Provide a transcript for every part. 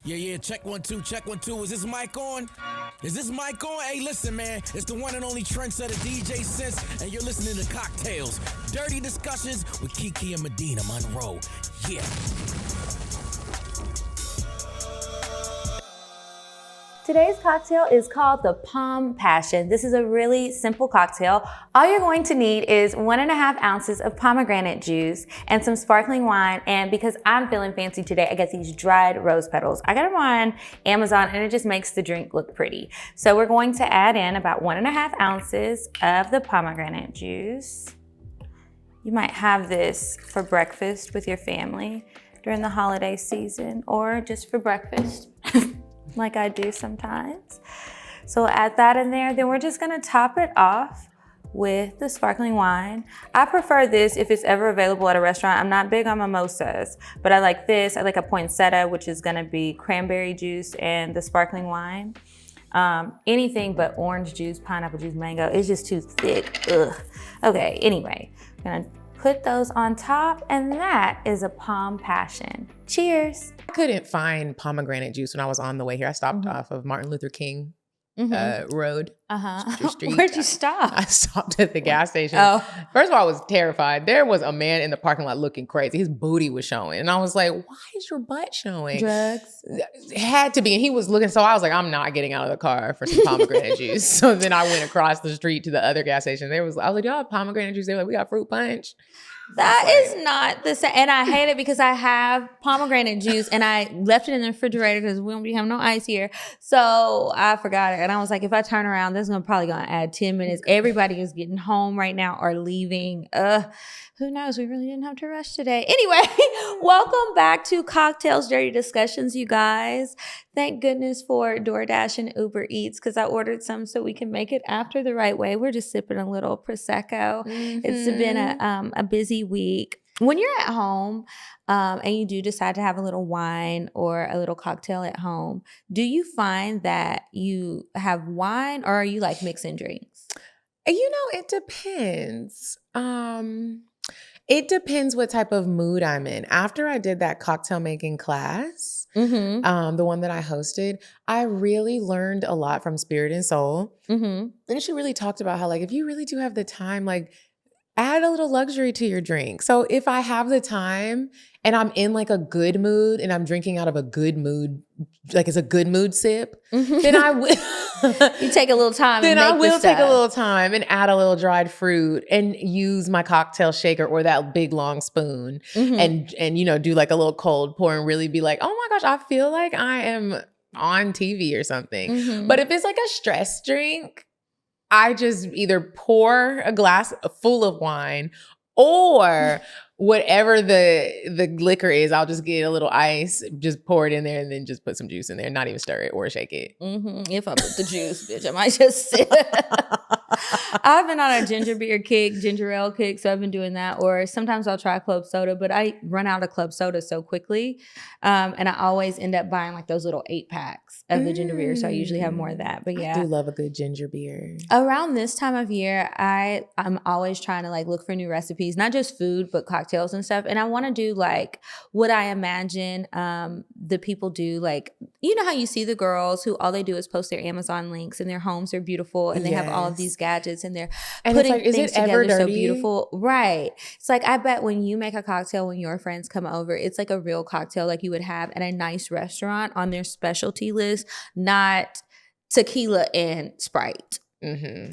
Yeah, check 1 2, check 1 2. Is this mic on? Is this mic on? Hey, listen, man, it's the one and only trendsetter DJ Sense, and you're listening to CockTales, dirty discussions with Kiki and Medinah Monroe. Yeah. Today's cocktail is called the Palm Passion. This is a really simple cocktail. All you're going to need is 1.5 ounces of pomegranate juice and some sparkling wine. And because I'm feeling fancy today, I got these dried rose petals. I got them on Amazon and it just makes the drink look pretty. So we're going to add in about 1.5 ounces of the pomegranate juice. You might have this for breakfast with your family during the holiday season or just for breakfast. Like I do sometimes. So we'll add that in there. Then we're just gonna top it off with the sparkling wine. I prefer this if it's ever available at a restaurant. I'm not big on mimosas, but I like this. I like a poinsettia, which is gonna be cranberry juice and the sparkling wine. Anything but orange juice, pineapple juice, mango, it's just too thick, ugh. Okay, anyway, I'm gonna put those on top, and that is a Palm Passion. Cheers. I couldn't find pomegranate juice when I was on the way here. I stopped off of Martin Luther King Road, Street. Where'd you stop? I stopped at the gas station. Oh. First of all, I was terrified. There was a man in the parking lot looking crazy. His booty was showing. And I was like, why is your butt showing? Drugs? It had to be. And he was looking. So I was like, I'm not getting out of the car for some pomegranate juice. So then I went across the street to the other gas station. I was like, y'all have pomegranate juice? They were like, we got fruit punch. That is not the same. And I hate it because I have pomegranate juice and I left it in the refrigerator because we don't have no ice here. So I forgot it. And I was like, if I turn around, this is probably going to add 10 minutes. Everybody is getting home right now or leaving. Who knows? We really didn't have to rush today. Anyway, welcome back to CockTales Dirty Discussions, you guys. Thank goodness for DoorDash and Uber Eats because I ordered some so we can make it after the right way. We're just sipping a little Prosecco. It's been a busy week. When you're at home and you do decide to have a little wine or a little cocktail at home, do you find that you have wine or are you like mixing drinks? You know, it depends. It depends what type of mood I'm in. After I did that cocktail making class, the one that I hosted, I really learned a lot from Spirit and Soul. And she really talked about how, like, if you really do have the time, like, add a little luxury to your drink. So if I have the time and I'm in like a good mood and I'm drinking out of a good mood, like it's a good mood sip, then I will. You take a little time. Then and make I will the take a stuff. little time and add a little dried fruit and use my cocktail shaker or that big long spoon and you know, do like a little cold pour and really be like, oh my gosh, I feel like I am on TV or something. But if it's like a stress drink, I just either pour a glass full of wine or whatever the liquor is, I'll just get a little ice, just pour it in there and then just put some juice in there, not even stir it or shake it. If I put the juice, bitch, I might just sit. I've been on a ginger ale kick, so I've been doing that. Or sometimes I'll try club soda, but I run out of club soda so quickly. And I always end up buying like those little 8-packs of the ginger beer. So I usually have more of that. But yeah. I do love a good ginger beer. Around this time of year, I'm always trying to like look for new recipes, not just food, but cocktails and stuff. And I want to do like what I imagine the people do. Like, you know how you see the girls who all they do is post their Amazon links and their homes are beautiful and they have all of these gadgets and they're putting like, things together so beautiful. Right. It's like, I bet when you make a cocktail when your friends come over, it's like a real cocktail like you would have at a nice restaurant on their specialty list, not tequila and Sprite.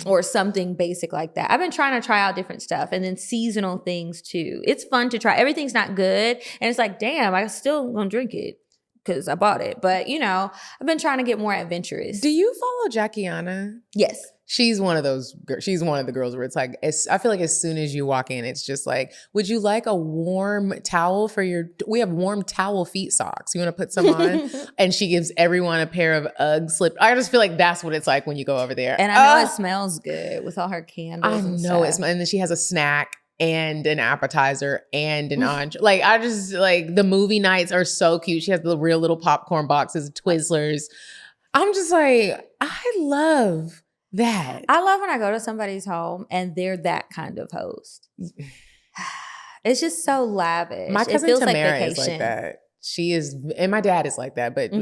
Or something basic like that. I've been trying to try out different stuff and then seasonal things too. It's fun to try. Everything's not good. And it's like, damn, I still gonna drink it because I bought it. But you know, I've been trying to get more adventurous. Do you follow Jackiana? Yes. She's one of those, she's one of the girls where it's like, I feel like as soon as you walk in, it's just like, would you like a warm towel for we have warm towel feet socks. You want to put some on? And she gives everyone a pair of Ugg slip. I just feel like that's what it's like when you go over there. And I know it smells good with all her candles. I know it smells. And then she has a snack and an appetizer and an entree. Like, I just, like, the movie nights are so cute. She has the real little popcorn boxes, Twizzlers. I'm just like, I love that. I love when I go to somebody's home and they're that kind of host. It's just so lavish. My cousin it feels Tamara like vacation. is like that. She is, and my dad is like that, but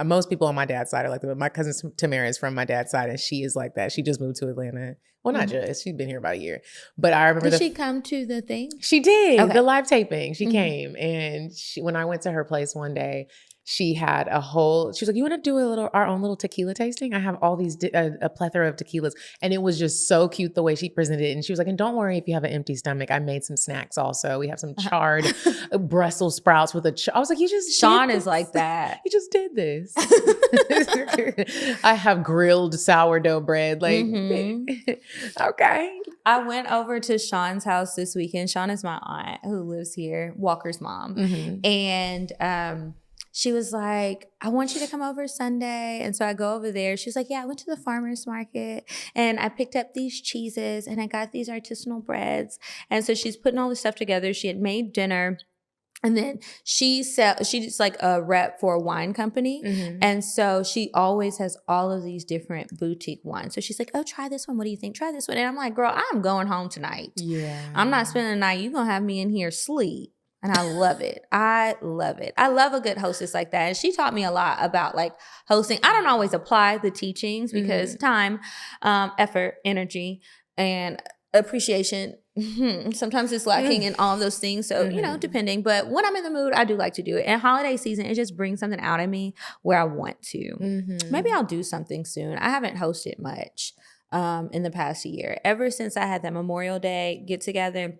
most people on my dad's side are like that. But my cousin Tamara is from my dad's side, and she is like that. She just moved to Atlanta. Well, not just. She's been here about a year. But I remember Did she come to the thing? She did. Okay. The live taping. She came, and when I went to her place one day, she had she was like, you want to do our own little tequila tasting? I have all these, a plethora of tequilas. And it was just so cute the way she presented it. And she was like, and don't worry if you have an empty stomach. I made some snacks also. We have some charred Brussels sprouts with I was like, Sean is like that. You just did this. I have grilled sourdough bread. Like, okay. I went over to Sean's house this weekend. Sean is my aunt who lives here, Walker's mom. And, she was like, I want you to come over Sunday. And so I go over there. She's like, yeah, I went to the farmer's market and I picked up these cheeses and I got these artisanal breads. And so she's putting all this stuff together. She had made dinner. And then she's like a rep for a wine company. And so she always has all of these different boutique wines. So she's like, oh, try this one. What do you think? Try this one. And I'm like, girl, I'm going home tonight. Yeah. I'm not spending the night. You're going to have me in here sleep. And I love it. I love it. I love a good hostess like that. And she taught me a lot about like hosting. I don't always apply the teachings because time, effort, energy, and appreciation. Sometimes it's lacking in all of those things. So, you know, depending. But when I'm in the mood, I do like to do it. And holiday season, it just brings something out of me where I want to. Maybe I'll do something soon. I haven't hosted much in the past year. Ever since I had that Memorial Day get together,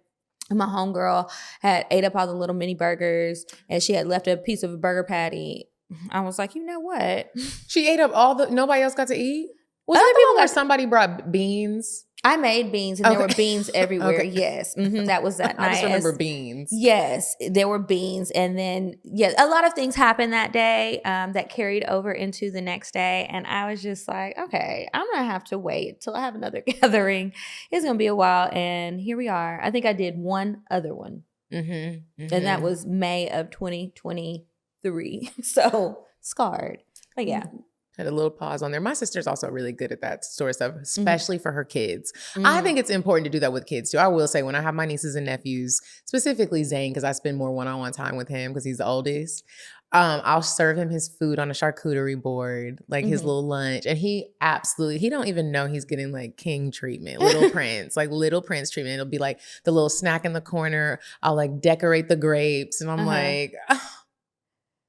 my homegirl had ate up all the little mini burgers and she had left a piece of a burger patty. I was like, you know what? She ate up nobody else got to eat? Was that the one where somebody brought beans? I made beans and there were beans everywhere. Yes. That was that night. I just remember beans. Yes. There were beans. And then, a lot of things happened that day that carried over into the next day. And I was just like, okay, I'm going to have to wait till I have another gathering. It's going to be a while. And here we are. I think I did one other one. And that was May of 2023. So scarred. But yeah. Had a little pause on there. My sister's also really good at that sort of stuff, especially for her kids. I think it's important to do that with kids too. I will say when I have my nieces and nephews, specifically Zane, because I spend more one-on-one time with him because he's the oldest, I'll serve him his food on a charcuterie board, like his little lunch. And he don't even know he's getting like king treatment, little prince, like little prince treatment. It'll be like the little snack in the corner. I'll like decorate the grapes. And I'm like,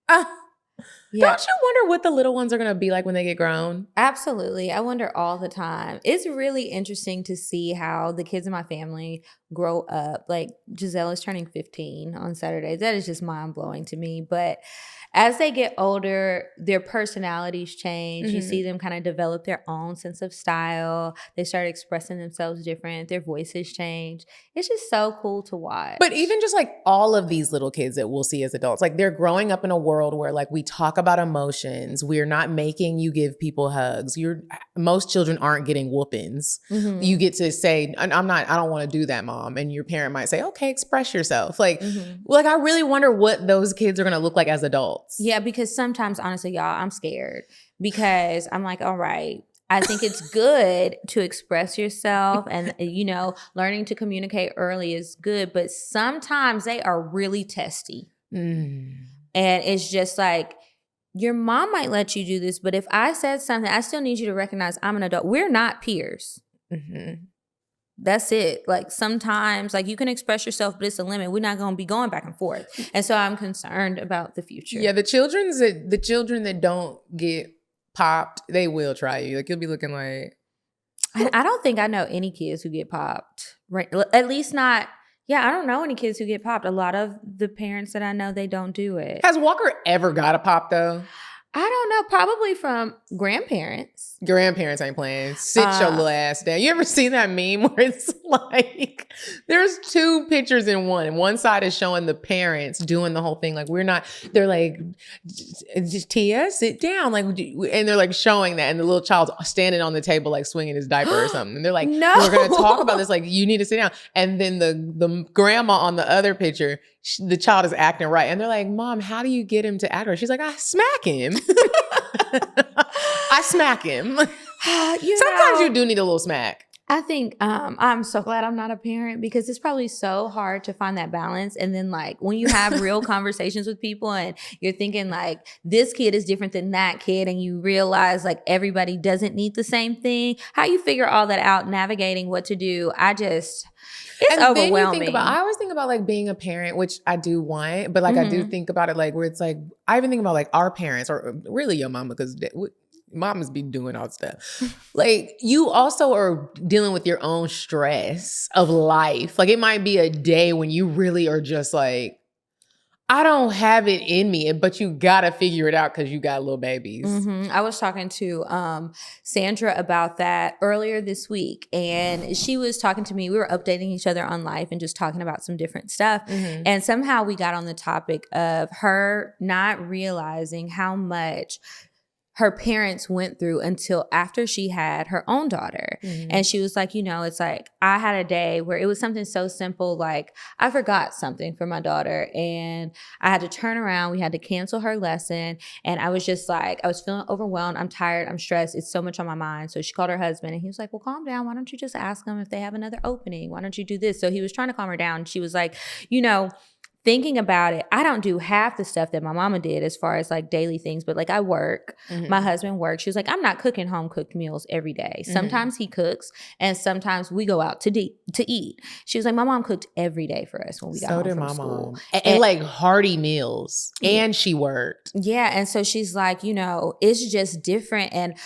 don't you wonder what the little ones are going to be like when they get grown? Absolutely. I wonder all the time. It's really interesting to see how the kids in my family grow up. Like Giselle is turning 15 on Saturday. That is just mind blowing to me. But as they get older, their personalities change. You see them kind of develop their own sense of style. They start expressing themselves different. Their voices change. It's just so cool to watch. But even just like all of these little kids that we'll see as adults, like they're growing up in a world where like we talk about emotions. We're not making you give people hugs. Most children aren't getting whoopings. You get to say, I don't want to do that, Mom. And your parent might say, okay, express yourself. Like I really wonder what those kids are going to look like as adults. Yeah, because sometimes, honestly, y'all, I'm scared because I'm like, all right, I think it's good to express yourself and, learning to communicate early is good, but sometimes they are really testy. And it's just like, your mom might let you do this, but if I said something, I still need you to recognize I'm an adult. We're not peers. That's it. Like sometimes, like you can express yourself, but it's a limit. We're not going to be going back and forth. And so I'm concerned about the future. Yeah, the children that don't get popped, they will try you. Like you'll be looking like. I don't think I know any kids who get popped. Right? At least not. Yeah, I don't know any kids who get popped. A lot of the parents that I know, they don't do it. Has Walker ever got a pop though? I don't know. Probably from grandparents. Grandparents ain't playing. Sit your little ass down. You ever seen that meme where it's like, there's two pictures in one. And one side is showing the parents doing the whole thing. Like they're like, Tia, sit down. Like, and they're like showing that. And the little child's standing on the table, like swinging his diaper or something. And they're like, no, we're going to talk about this. Like, you need to sit down. And then the grandma on the other picture, the child is acting right. And they're like, Mom, how do you get him to act right? She's like, I smack him. I smack him. Sometimes you do need a little smack. I think I'm so glad I'm not a parent because it's probably so hard to find that balance. And then like when you have real conversations with people and you're thinking like this kid is different than that kid and you realize like everybody doesn't need the same thing, how you figure all that out, navigating what to do, it's and overwhelming. Then I always think about like being a parent, which I do want, but like I do think about it like where it's like, I even think about like our parents or really your mama because mamas be doing all stuff. Like you also are dealing with your own stress of life. Like it might be a day when you really are just like, I don't have it in me, but you gotta figure it out because you got little babies. I was talking to Sandra about that earlier this week, and she was talking to me. We were updating each other on life and just talking about some different stuff. And somehow we got on the topic of her not realizing how much her parents went through until after she had her own daughter. And she was like, it's like, I had a day where it was something so simple, like I forgot something for my daughter and I had to turn around, we had to cancel her lesson. And I was just like, I was feeling overwhelmed. I'm tired, I'm stressed. It's so much on my mind. So she called her husband and he was like, well, calm down. Why don't you just ask them if they have another opening? Why don't you do this? So he was trying to calm her down. She was like, thinking about it, I don't do half the stuff that my mama did as far as like daily things, but like I work, my husband works. She was like, I'm not cooking home cooked meals every day. Sometimes he cooks and sometimes we go out to eat. She was like, my mom cooked every day for us when we got home from school. And like hearty meals and she worked. Yeah. And so she's like, it's just different. And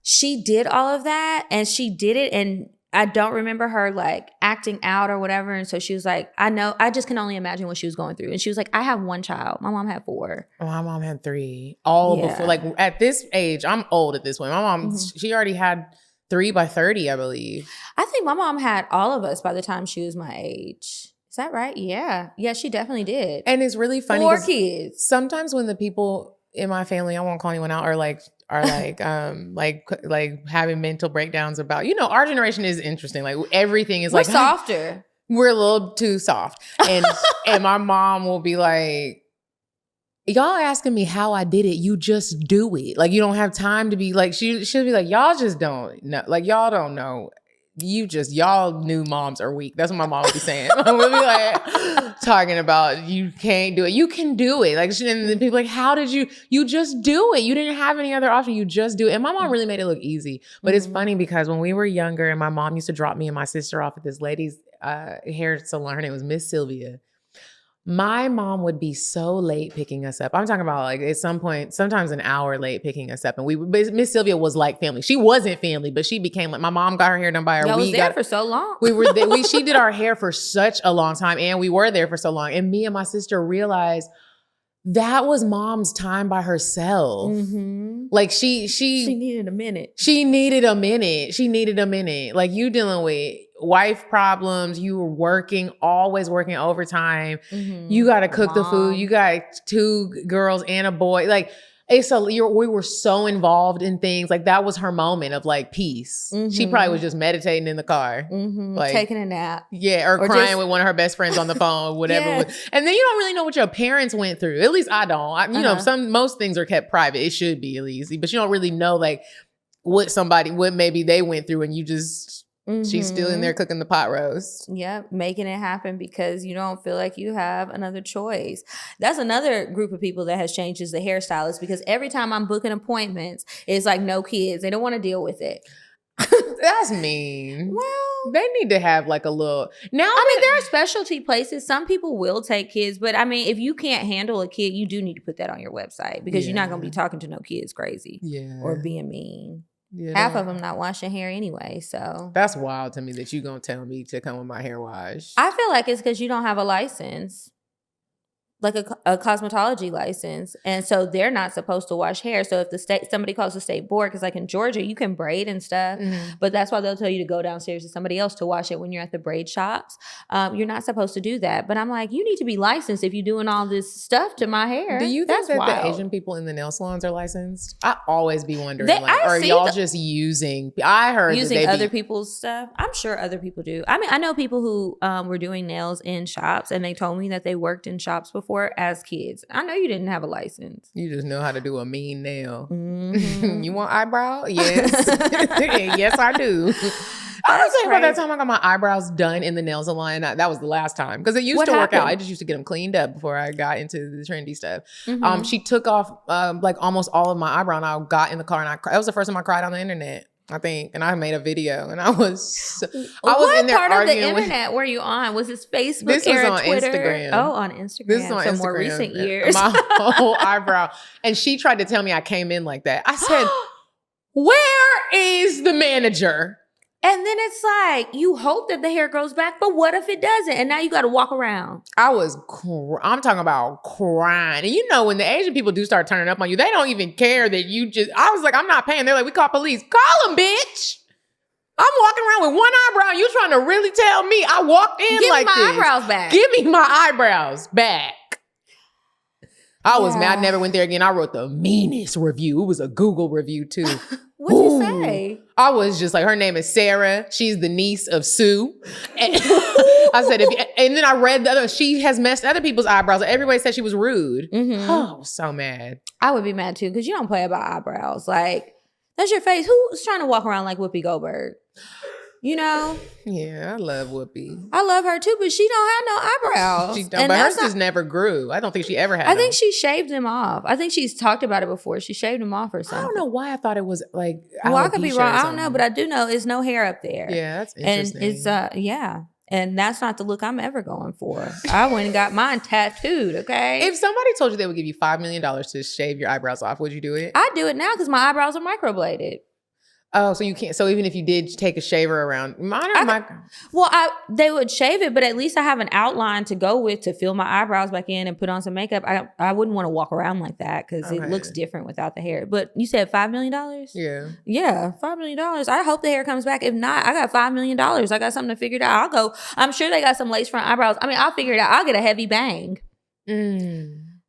she did all of that and she did it and I don't remember her like acting out or whatever. And so she was like, I just can only imagine what she was going through. And she was like, I have one child. My mom had 4. Oh, my mom had 3. All before, like at this age, I'm old at this point. My mom, she already had 3 by 30, I believe. I think my mom had all of us by the time she was my age. Is that right? Yeah. Yeah, she definitely did. And it's really funny. 4 kids. Sometimes when the people in my family, I won't call anyone out, are like having mental breakdowns about, our generation is interesting. Like everything is we're like softer. We're a little too soft. And and my mom will be like, y'all asking me how I did it, you just do it. Like you don't have time to be like, she'll be like, y'all just don't know. Like y'all don't know. Y'all new moms are weak. That's what my mom would be saying. We'll be like talking about you can't do it. You can do it. Like, and then people like, how did you just do it? You didn't have any other option. You just do it. And my mom really made it look easy. But it's funny because when we were younger and my mom used to drop me and my sister off at this lady's hair salon, her name was Miss Sylvia. My mom would be so late picking us up. I'm talking about like at some point, sometimes an hour late picking us up. And Miss Sylvia was like family. She wasn't family, but she became like, my mom got her hair done by her. Y'all was there for so long. We were there, she did our hair for such a long time and we were there for so long. And me and my sister realized that was mom's time by herself. Like she needed a minute. She needed a minute. Like you dealing with wife problems, you were working, always working overtime. You got to cook the food. You got 2 girls and a boy. Like we were so involved in things. Like that was her moment of like peace. She probably was just meditating in the car, like taking a nap. Yeah, or crying with one of her best friends on the phone, whatever. And then you don't really know what your parents went through. At least I don't. Most things are kept private. It should be at least, but you don't really know like what maybe they went through, and you just. She's still in there cooking the pot roast. Yep, making it happen because you don't feel like you have another choice. That's another group of people that has changed is the hairstylist because every time I'm booking appointments, it's like no kids. They don't want to deal with it. That's mean. Well, they need to have like a little. Now, there are specialty places. Some people will take kids, but I mean, if you can't handle a kid, you do need to put that on your website because you're not going to be talking to no kids crazy or being mean. Yeah. Half of them not washing hair anyway, so. That's wild to me that you gonna tell me to come with my hair washed. I feel like it's because you don't have a license. Like a cosmetology license. And so they're not supposed to wash hair. So if somebody calls the state board, because like in Georgia, you can braid and stuff, but that's why they'll tell you to go downstairs to somebody else to wash it when you're at the braid shops. You're not supposed to do that. But I'm like, you need to be licensed if you're doing all this stuff to my hair. Do you think that the Asian people in the nail salons are licensed? I always be wondering, are y'all just using, I heard using other people's stuff? I'm sure other people do. I mean, I know people who were doing nails in shops and they told me that they worked in shops before as kids. I know you didn't have a license. You just know how to do a mean nail. You want eyebrow? Yes. Yes, I do. I was thinking about that crazy. time I got my eyebrows done in the nail salon. That was the last time because it used What to work out. happened? I just used to get them cleaned up before I got into the trendy stuff. Mhm. She took off like almost all of my eyebrow, and I got in the car and I cried. That was the first time I cried on the internet, I think, and I made a video, and I was what in there part of the arguing with. internet were you on? Was this Facebook This was era, on Twitter? Instagram. Oh, on Instagram. This is on so Instagram. more recent years. My whole eyebrow, and she tried to tell me I came in like that. I said, "Where is the manager?" And then it's like, you hope that the hair grows back, but what if it doesn't? And now you got to walk around. I'm talking about crying. And you know, when the Asian people do start turning up on you, they don't even care that you just, I was like, I'm not paying. They're like, we call police. Call them, bitch. I'm walking around with one eyebrow and you trying to really tell me I walked in Give like me my this. eyebrows back. Give me my eyebrows back. I was mad. I never went there again. I wrote the meanest review. It was a Google review too. What'd you say? I was just like, her name is Sarah. She's the niece of Sue. And I said, and then I read the other, she has messed other people's eyebrows. Everybody said she was rude. Mm-hmm. Oh, I was so mad. I would be mad too because you don't play about eyebrows. Like, that's your face. Who's trying to walk around like Whoopi Goldberg? You know? Yeah, I love Whoopi. I love her too, but she don't have no eyebrows. She don't, but hers just never grew. I don't think she ever had I think them. she shaved them off. I think she's talked about it before. She shaved them off or something. I don't know why I thought it was like Well, I could be alopecia wrong. or I don't know, something. but I do know it's no hair up there. Yeah, that's interesting. And it's yeah. And that's not the look I'm ever going for. I went and got mine tattooed, okay? If somebody told you they would give you $5 million to shave your eyebrows off, would you do it? I do it now because my eyebrows are microbladed. Oh, so you can't. So even if you did take a shaver around, mine are Well, they would shave it, but at least I have an outline to go with to fill my eyebrows back in and put on some makeup. I wouldn't want to walk around like that because it looks different without the hair. But you said $5 million? Yeah. Yeah, $5 million. I hope the hair comes back. If not, I got $5 million. I got something to figure it out. I'll go. I'm sure they got some lace front eyebrows. I mean, I'll figure it out. I'll get a heavy bang.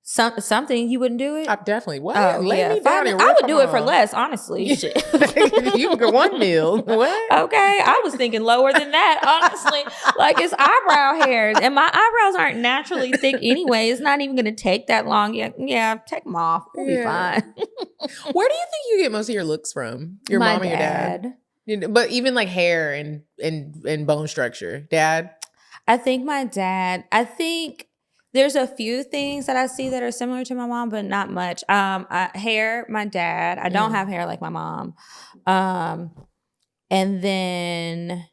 Something. You wouldn't do it? I definitely would. Oh, Lay yeah. me down and I rip would them do it for off. less, honestly. You would get $1 million. What? Okay, I was thinking lower than that, honestly. Like, it's eyebrow hairs, and my eyebrows aren't naturally thick anyway. It's not even going to take that long. Yeah, take them off. We'll be fine. Where do you think you get most of your looks from? Your My mom or your dad? But even like hair and bone structure. Dad? I think my dad. I think there's a few things that I see that are similar to my mom, but not much. Hair, my dad. I don't have hair like my mom. And then,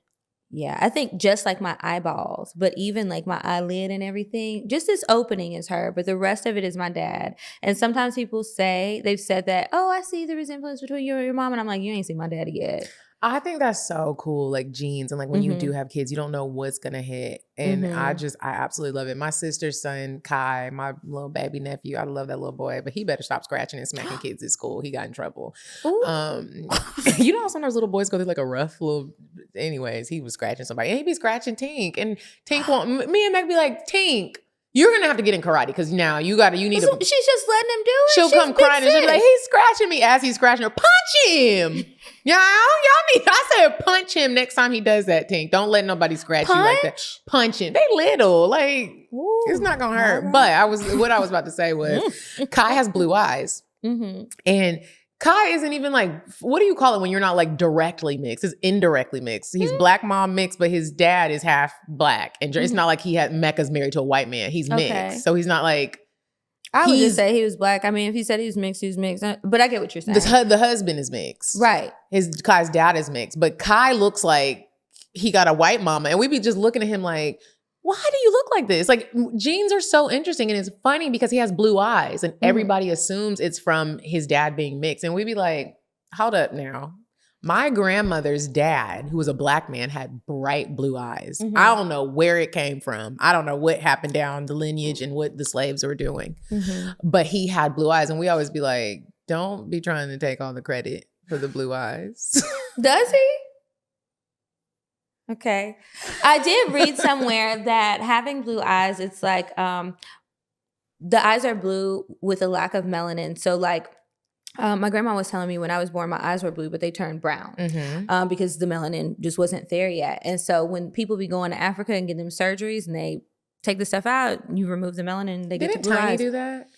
yeah, I think just like my eyeballs, but even like my eyelid and everything, just this opening is her, but the rest of it is my dad. And sometimes people they've said that, oh, I see the resemblance between you and your mom. And I'm like, you ain't seen my daddy yet. I think that's so cool, like genes. And like when you do have kids, you don't know what's going to hit. And I absolutely love it. My sister's son, Kai, my little baby nephew, I love that little boy, but he better stop scratching and smacking kids at school. He got in trouble. You know how sometimes little boys go through like a rough little, anyways, he was scratching somebody and he'd be scratching Tink. And Tink me and Meg be like, Tink, you're going to have to get in karate because now you need to. She's just letting him do it. She'll come crying and she'll be like, he's scratching me as he's scratching her. Punch him. Y'all need, I said punch him next time he does that, Tink. Don't let nobody scratch you like that. Punch him. They little. Like, it's not going to hurt. Right. But what I was about to say was Kai has blue eyes. And Kai isn't even like, what do you call it when you're not like directly mixed? It's indirectly mixed. He's black mom mixed, but his dad is half black. And it's not like Mecca's married to a white man. He's mixed. So he's not like. I would just say he was black. I mean, if he said he was mixed, he was mixed. But I get what you're saying. The husband is mixed. Right. Kai's dad is mixed. But Kai looks like he got a white mama. And we be just looking at him like, why do you look like this? Like, genes are so interesting. And it's funny because he has blue eyes. And everybody assumes it's from his dad being mixed. And we be like, hold up now. My grandmother's dad, who was a black man, had bright blue eyes. I don't know where it came from. I don't know what happened down the lineage and what the slaves were doing. But he had blue eyes. And we always be like, don't be trying to take all the credit for the blue eyes. Does he? Okay. I did read somewhere that having blue eyes, it's like the eyes are blue with a lack of melanin. So like, my grandma was telling me when I was born, my eyes were blue, but they turned brown because the melanin just wasn't there yet. And so when people be going to Africa and get them surgeries and they take the stuff out, you remove the melanin, they get to blue eyes. Didn't Tiny do that?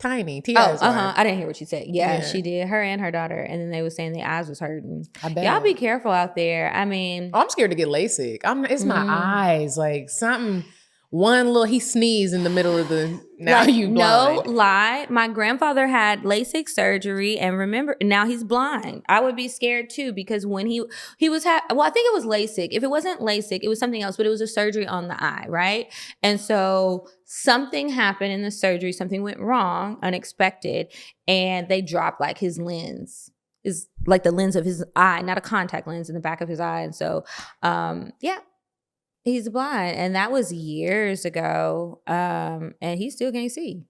Tiny. Oh, T.I.'s wife. I didn't hear what you said. Yeah, Yeah. she did. Her and her daughter. And then they were saying the eyes was hurting. I bet. Y'all be careful out there. I mean. I'm scared to get LASIK. It's my eyes. Like something, one little, he sneezed in the middle of the, now like, you blind. No lie. My grandfather had LASIK surgery and remember, now he's blind. I would be scared too because when he was, well, I think it was LASIK. If it wasn't LASIK, it was something else, but it was a surgery on the eye, right? And so something happened in the surgery, something went wrong, unexpected, and they dropped like his lens. Is like the lens of his eye, not a contact lens in the back of his eye. And so, yeah. He's blind, and that was years ago, and he still can't see.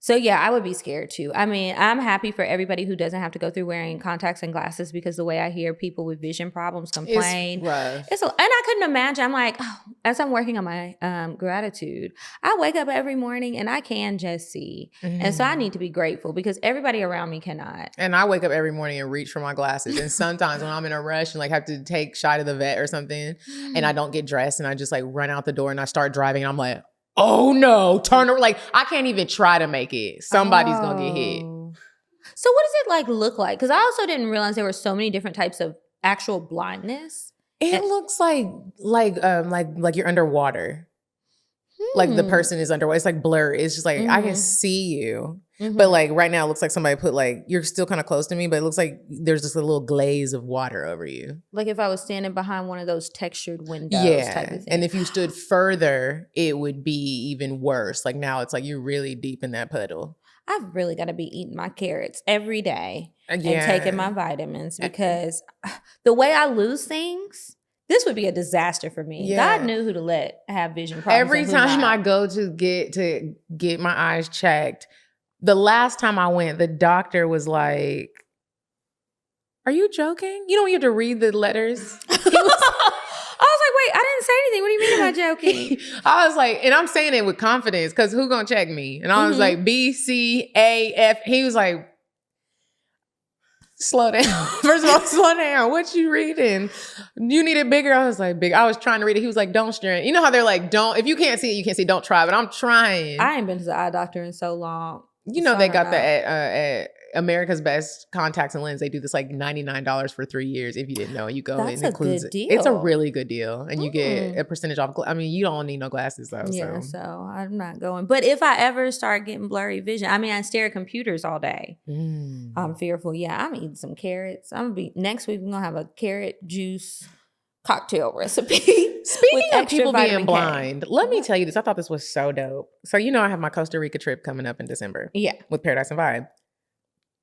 So yeah, I would be scared too. I mean, I'm happy for everybody who doesn't have to go through wearing contacts and glasses because the way I hear people with vision problems complain, It's rough. and I couldn't imagine. I'm like, as I'm working on my gratitude, I wake up every morning and I can just see, and so I need to be grateful because everybody around me cannot. And I wake up every morning and reach for my glasses. And sometimes when I'm in a rush and like have to take Shy to the vet or something, and I don't get dressed and I just like run out the door and I start driving, and I'm like, oh no, turn around. Like I can't even try to make it. Somebody's gonna get hit. So what does it like look like? Because I also didn't realize there were so many different types of actual blindness. It looks like you're underwater. Like the person is underwater. It's like blur. It's just like I can see you. But like right now it looks like somebody put like, you're still kind of close to me, but it looks like there's just a little glaze of water over you. Like if I was standing behind one of those textured windows type of thing. And if you stood further, it would be even worse. Like now it's like you're really deep in that puddle. I've really got to be eating my carrots every day and taking my vitamins because the way I lose things, this would be a disaster for me. Yeah. God knew who to let have vision problems. Every time I go to get my eyes checked, the last time I went, the doctor was like, "Are you joking? You don't have to read the letters." I was like, wait, I didn't say anything. What do you mean am I joking? I was like, and I'm saying it with confidence because who gonna check me? And I was like, B, C, A, F. He was like, slow down. First of all, slow down. What you reading? You need it bigger? I was like, big. I was trying to read it. He was like, don't stare. You know how they're like, don't, if you can't see it, you can't see it. Don't try. But I'm trying. I ain't been to the eye doctor in so long. You know, they got that at America's Best Contacts and Lens. They do this like $99 for 3 years. If you didn't know, you go and it includes good deal. It's a really good deal. And you get a percentage off. I mean, you don't need no glasses though. Yeah, so I'm not going. But if I ever start getting blurry vision, I mean, I stare at computers all day. I'm fearful. Yeah, I'm eating some carrots. Next week, we're going to have a carrot juice cocktail recipe. Speaking of people being vitamin blind, let me tell you this. I thought this was so dope. So you know I have my Costa Rica trip coming up in December. Yeah. With Paradise and Vibe.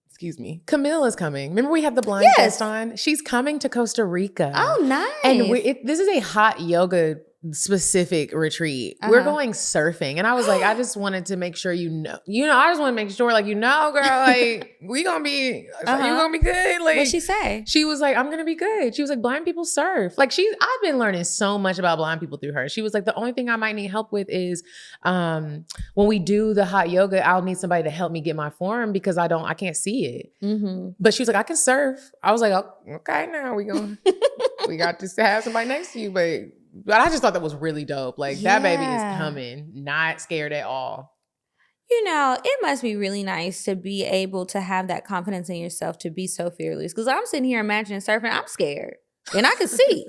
Excuse me. Camille is coming. Remember we had the blind test on? She's coming to Costa Rica. Oh, nice. And this is a hot yoga specific retreat. We're going surfing. And I was like, I just wanted to make sure I just want to make sure like, girl, like we gonna be, you gonna be good? Like, What'd she say? She was like, I'm gonna be good. She was like, blind people surf. Like I've been learning so much about blind people through her. She was like, the only thing I might need help with is when we do the hot yoga, I'll need somebody to help me get my form because I can't see it. But she was like, I can surf. I was like, oh, okay, now we got to have somebody next to you, but I just thought that was really dope. Like that baby is coming, not scared at all. It must be really nice to be able to have that confidence in yourself to be so fearless. Because I'm sitting here imagining surfing, I'm scared. And I can see.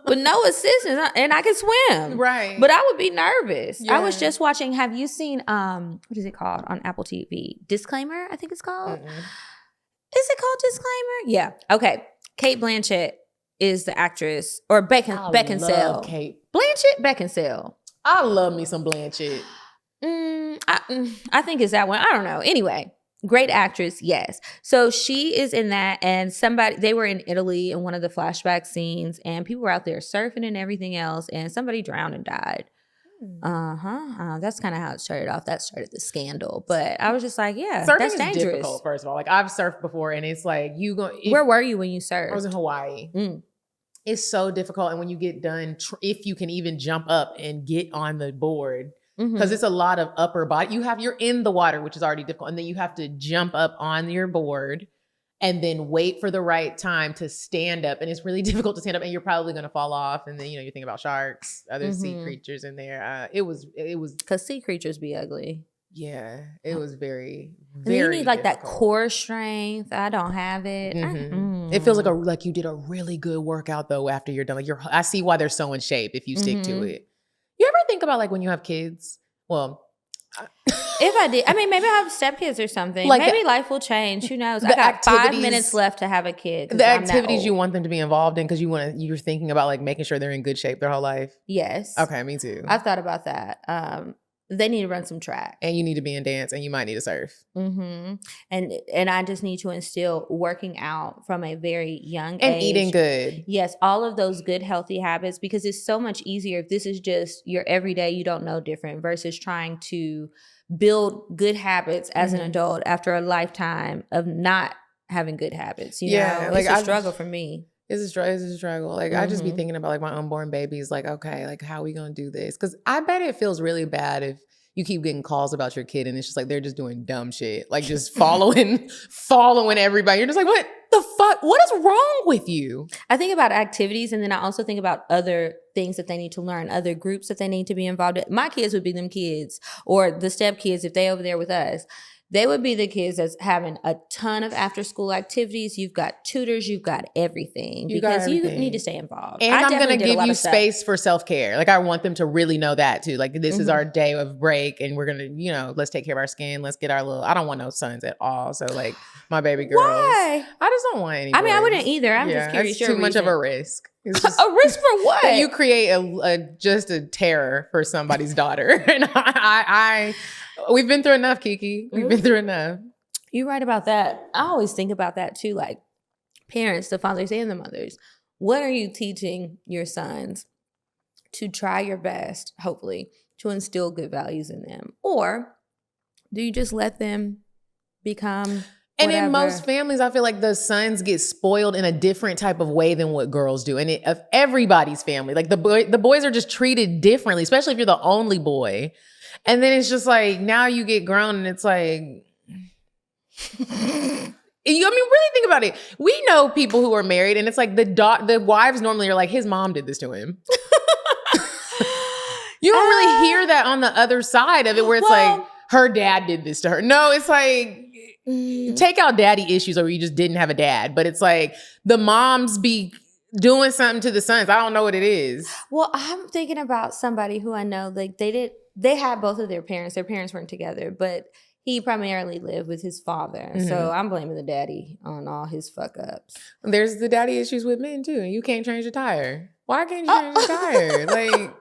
With no assistance. And I can swim. Right. But I would be nervous. Yeah. I was just watching, have you seen, what is it called on Apple TV? Disclaimer, I think it's called. Is it called Disclaimer? Yeah. Okay. Kate Blanchett is the actress, or Beckinsale. Kate Blanchett Beckinsale. I love me some Blanchett. I think it's that one. I don't know. Anyway, great actress, yes. So she is in that, and they were in Italy in one of the flashback scenes, and people were out there surfing and everything else, and somebody drowned and died. That's kind of how it started off. That started the scandal. But I was just like, yeah, surfing that's is dangerous. difficult, first of all. Like I've surfed before, and it's like Where were you when you surfed? I was in Hawaii. It's so difficult, and when you get done, if you can even jump up and get on the board, because it's a lot of upper body. You're in the water, which is already difficult, and then you have to jump up on your board and then wait for the right time to stand up. And it's really difficult to stand up, and you're probably going to fall off. And then, you think about sharks, other sea creatures in there. It was because sea creatures be ugly. Yeah, it was very, And then you very need like that difficult. core strength. I don't have it. It feels like you did a really good workout though after you're done. Like I see why they're so in shape if you stick to it. You ever think about like when you have kids? Well, if I did, I mean, maybe I have stepkids or something. Like maybe life will change. Who knows? I the got 5 activities- minutes left to have a kid. 'cause the I'm that activities you old. want them to be involved in because you're thinking about like making sure they're in good shape their whole life. Yes. Okay, me too. I've thought about that. They need to run some track. And you need to be in dance, and you might need to surf. And I just need to instill working out from a very young And age. eating good. Yes, all of those good healthy habits, because it's so much easier if this is just your everyday, you don't know different, versus trying to build good habits as an adult after a lifetime of not having good habits. You know, like it's a struggle for me. It's a struggle. Like I just be thinking about like my unborn babies. Like, okay, like how are we gonna do this? Because I bet it feels really bad if you keep getting calls about your kid and it's just like they're just doing dumb shit, like just following everybody. You're just like, what the fuck? What is wrong with you? I think about activities, and then I also think about other things that they need to learn, other groups that they need to be involved in. My kids would be them kids, or the step kids if they over there with us. They would be the kids that's having a ton of after school activities. You've got tutors, you've got everything, because you need to stay involved. And I'm going to give you space for self-care. Like I want them to really know that too. Like this is our day of break and we're going to, let's take care of our skin. Let's get our I don't want no sons at all. So like my baby girls. Why? I just don't want any I mean, I boys. wouldn't either. I'm just curious. It's too much of a risk. It's just, a risk for what? That you create just a terror for somebody's daughter. And we've been through enough, Kiki. We've been through enough. You're right about that. I always think about that too, like parents, the fathers and the mothers. What are you teaching your sons to try your best, hopefully, to instill good values in them? Or do you just let them become And whatever? in most families, I feel like the sons get spoiled in a different type of way than what girls do. And of everybody's family, like the boys are just treated differently, especially if you're the only boy. And then it's just like, now you get grown and it's like, really think about it. We know people who are married and it's like the wives normally are like, his mom did this to him. You don't really hear that on the other side of it where it's like, her dad did this to her. No, it's like, take out daddy issues or you just didn't have a dad. But it's like the moms be doing something to the sons. I don't know what it is. Well, I'm thinking about somebody who I know, like they had both of their parents. Their parents weren't together, but he primarily lived with his father. So I'm blaming the daddy on all his fuck ups. There's the daddy issues with men too. And you can't change a tire. Why can't you change a tire? Like,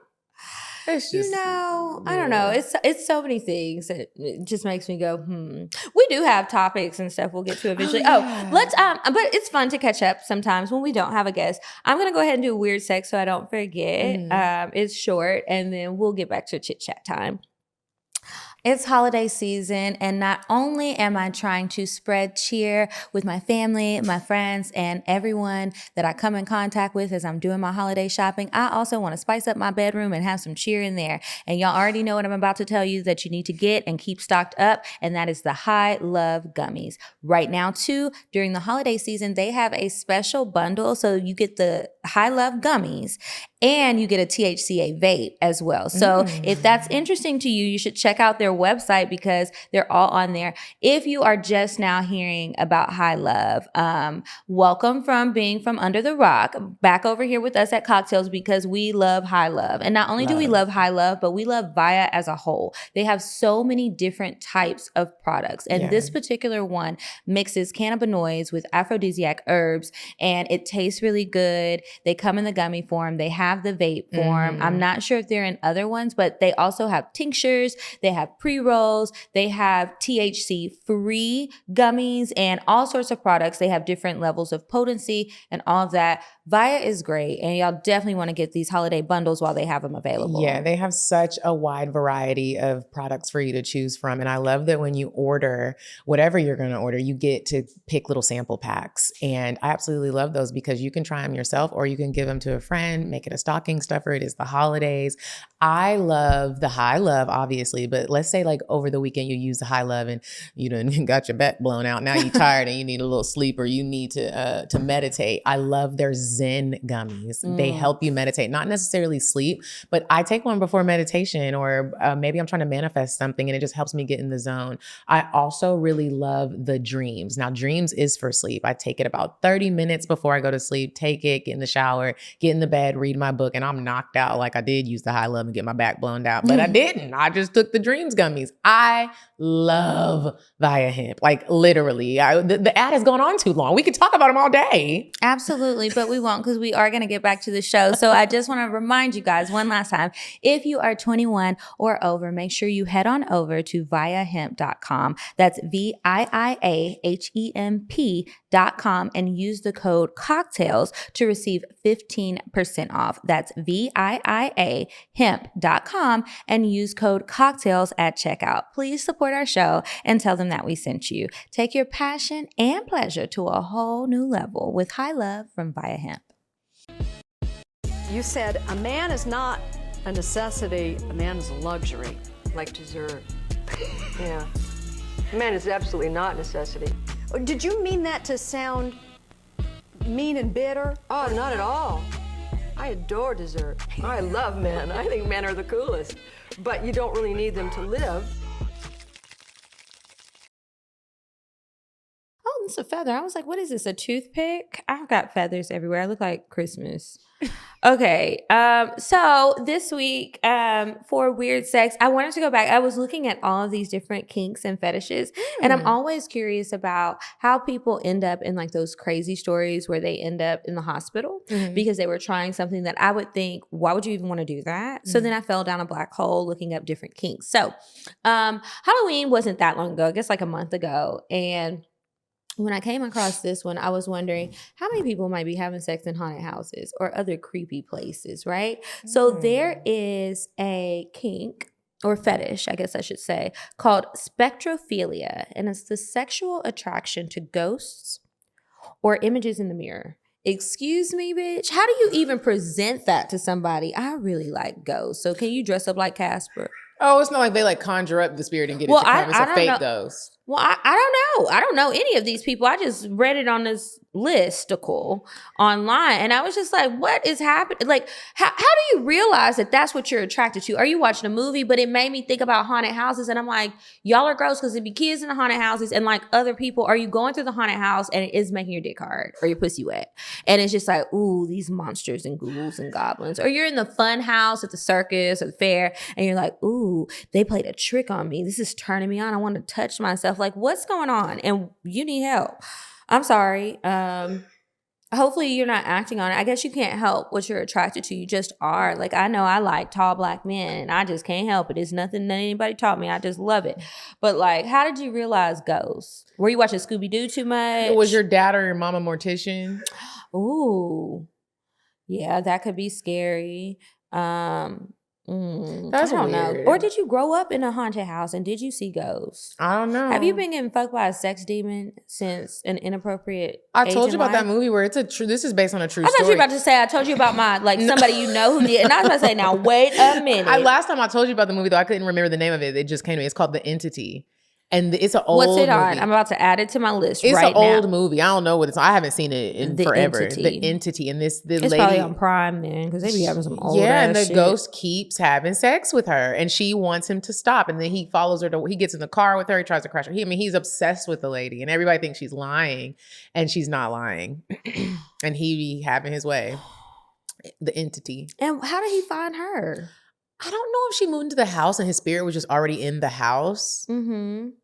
it's just, I don't know. It's so many things that it just makes me go, We do have topics and stuff we'll get to eventually. Let's but it's fun to catch up sometimes when we don't have a guest. I'm gonna go ahead and do weird sex so I don't forget. It's short, and then we'll get back to chit chat time. It's holiday season, and not only am I trying to spread cheer with my family, my friends, and everyone that I come in contact with as I'm doing my holiday shopping, I also want to spice up my bedroom and have some cheer in there. And y'all already know what I'm about to tell you that you need to get and keep stocked up, and that is the High Love Gummies. Right now, too, during the holiday season, they have a special bundle, so you get the High Love Gummies, and you get a THCA vape as well. So if that's interesting to you, you should check out their website because they're all on there. If you are just now hearing about High Love, welcome from being from under the rock back over here with us at CockTales, because we love High Love. And not only do we love High Love, but we love Via as a whole. They have so many different types of products. And this particular one mixes cannabinoids with aphrodisiac herbs, and it tastes really good. They come in the gummy form. They have the vape form. I'm not sure if they're in other ones, but they also have tinctures. They have pre-rolls. They have THC-free gummies and all sorts of products. They have different levels of potency and all of that. Via is great, and y'all definitely want to get these holiday bundles while they have them available. Yeah, they have such a wide variety of products for you to choose from. And I love that when you order whatever you're going to order, you get to pick little sample packs. And I absolutely love those because you can try them yourself or you can give them to a friend, make it a stocking stuffer. It is the holidays. I love the High Love, obviously, but let's say like over the weekend you use the high love and you done got your back blown out. Now you're tired and you need a little sleep or you need to meditate. I love their Zen gummies. They help you meditate, not necessarily sleep, but I take one before meditation or maybe I'm trying to manifest something and it just helps me get in the zone. I also really love the Dreams. Now Dreams is for sleep. I take it about 30 minutes before I go to sleep, take it, get in the shower, get in the bed, read my book, and I'm knocked out. Like I did use the high love and get my back blown out, but I didn't. I just took the Dreams gummies. I love Via Hemp. Like literally, the ad has gone on too long. We could talk about them all day. Absolutely, but we won't because we are going to get back to the show. So I just want to remind you guys one last time, if you are 21 or over, make sure you head on over to viahemp.com. That's VIIAHEMP.com and use the code CockTales to receive 15% off. That's VIIAHemp.com and use code CockTales at checkout. Please support our show and tell them that we sent you. Take your passion and pleasure to a whole new level with High Love from Via Hemp. You said a man is not a necessity, a man is a luxury. Like dessert. Yeah. A man is absolutely not a necessity. Did you mean that to sound mean and bitter? Oh, not at all. I adore dessert. I love men. I think men are the coolest. But you don't really need them to live. Oh, it's a feather. I was like, what is this, a toothpick? I've got feathers everywhere. I look like Christmas. Okay, so this week for Weird Sex, I wanted to go back. I was looking at all of these different kinks and fetishes, and I'm always curious about how people end up in like those crazy stories where they end up in the hospital because they were trying something that I would think, why would you even want to do that? So then I fell down a black hole looking up different kinks. So Halloween wasn't that long ago, I guess like a month ago, and when I came across this one, I was wondering how many people might be having sex in haunted houses or other creepy places, right? So there is a kink or fetish, I guess I should say, called spectrophilia, and it's the sexual attraction to ghosts or images in the mirror. Excuse me, bitch. How do you even present that to somebody? I really like ghosts. So can you dress up like Casper? Oh, it's not like they like conjure up the spirit and get it to come. It's a fake ghost. Well, I don't know. I don't know any of these people. I just read it on this listicle online, and I was just like, what is happening? Like, how do you realize that that's what you're attracted to? Are you watching a movie? But it made me think about haunted houses, and I'm like, y'all are gross because it'd be kids in the haunted houses, and like other people, are you going through the haunted house and it is making your dick hard or your pussy wet? And it's just like, ooh, these monsters and ghouls and goblins. Or you're in the fun house at the circus or the fair, and you're like, ooh, they played a trick on me. This is turning me on. I want to touch myself. Like, what's going on? And you need help. I'm sorry. Hopefully you're not acting on it. I guess you can't help what you're attracted to. You just are. Like, I know I like tall black men and I just can't help it. It's nothing that anybody taught me. I just love it. But like, how did you realize ghosts? Were you watching Scooby-Doo too much? Was your dad or your mom a mortician? Ooh. Yeah, that could be scary. That's I don't weird. know. Or did you grow up in a haunted house and did you see ghosts? I don't know. Have you been getting fucked by a sex demon since an inappropriate I age told you in about life? that movie where it's this is based on a true I thought story. you were about to say, I told you about my, like, somebody you know who did. And I was about to say, now, wait a minute. Last time I told you about the movie, though, I couldn't remember the name of it. It just came to me. It's called The Entity. And it's an old What's it on? movie. I'm about to add it to my list It's right an now. old movie. I don't know what it's on. I haven't seen it in The forever. Entity. The Entity. And the It's lady. probably on Prime then, because they be having some old Yeah, and ass the shit. ghost keeps having sex with her. And she wants him to stop. And then he follows her. He gets in the car with her. He tries to crash her. He's obsessed with the lady. And everybody thinks she's lying. And she's not lying. And he be having his way. The Entity. And how did he find her? I don't know if she moved into the house and his spirit was just already in the house,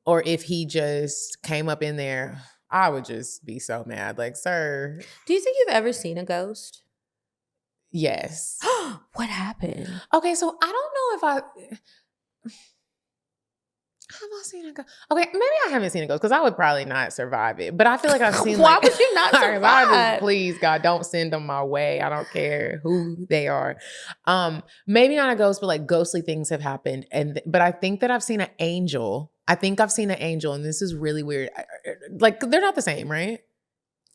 or if he just came up in there. I would just be so mad. Like, sir. Do you think you've ever seen a ghost? Yes. What happened? Okay, so I don't know if have I seen a ghost? Okay, maybe I haven't seen a ghost because I would probably not survive it. But I feel like I've seen. Why like, would you not survive? Please, God, don't send them my way. I don't care who they are. Maybe not a ghost, but like ghostly things have happened. But I think that I've seen an angel. I think I've seen an angel, and this is really weird. Like they're not the same, right?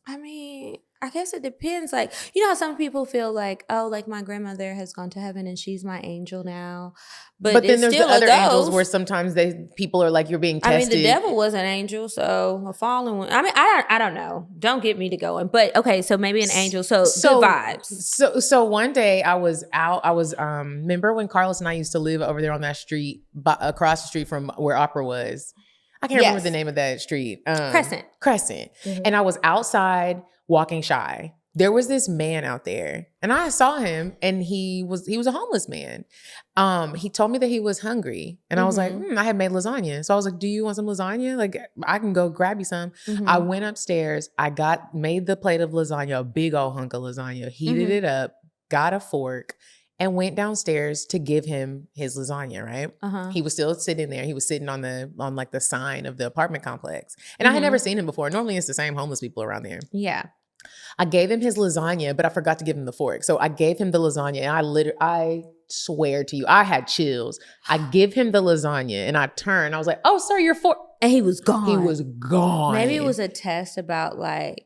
I mean, I guess it depends. Like, you know how some people feel like, oh, like my grandmother has gone to heaven and she's my angel now. But then there's still the other angels ghost. where sometimes people are like, you're being tested. I mean, the devil was an angel, so a fallen one. I mean, I don't know. Don't get me to going. But okay, so maybe an angel. So good vibes. So one day I was out. Remember when Carlos and I used to live over there on that street, across the street from where Opera was? I can't remember the name of that street. Crescent. Mm-hmm. And I was outside walking shy. There was this man out there, and I saw him, and he was a homeless man. He told me that he was hungry, and I was like, I had made lasagna. So I was like, do you want some lasagna? Like, I can go grab you some. I went upstairs. I made the plate of lasagna, a big old hunk of lasagna, heated it up, got a fork, and went downstairs to give him his lasagna, right? He was still sitting there. He was sitting on like the sign of the apartment complex. And I had never seen him before. Normally it's the same homeless people around there. Yeah. I gave him his lasagna, but I forgot to give him the fork. So I gave him the lasagna, and I swear to you, I had chills. I give him the lasagna, and I turned. I was like, "Oh, sir, your fork." And he was gone. He was gone. Maybe it was a test about like,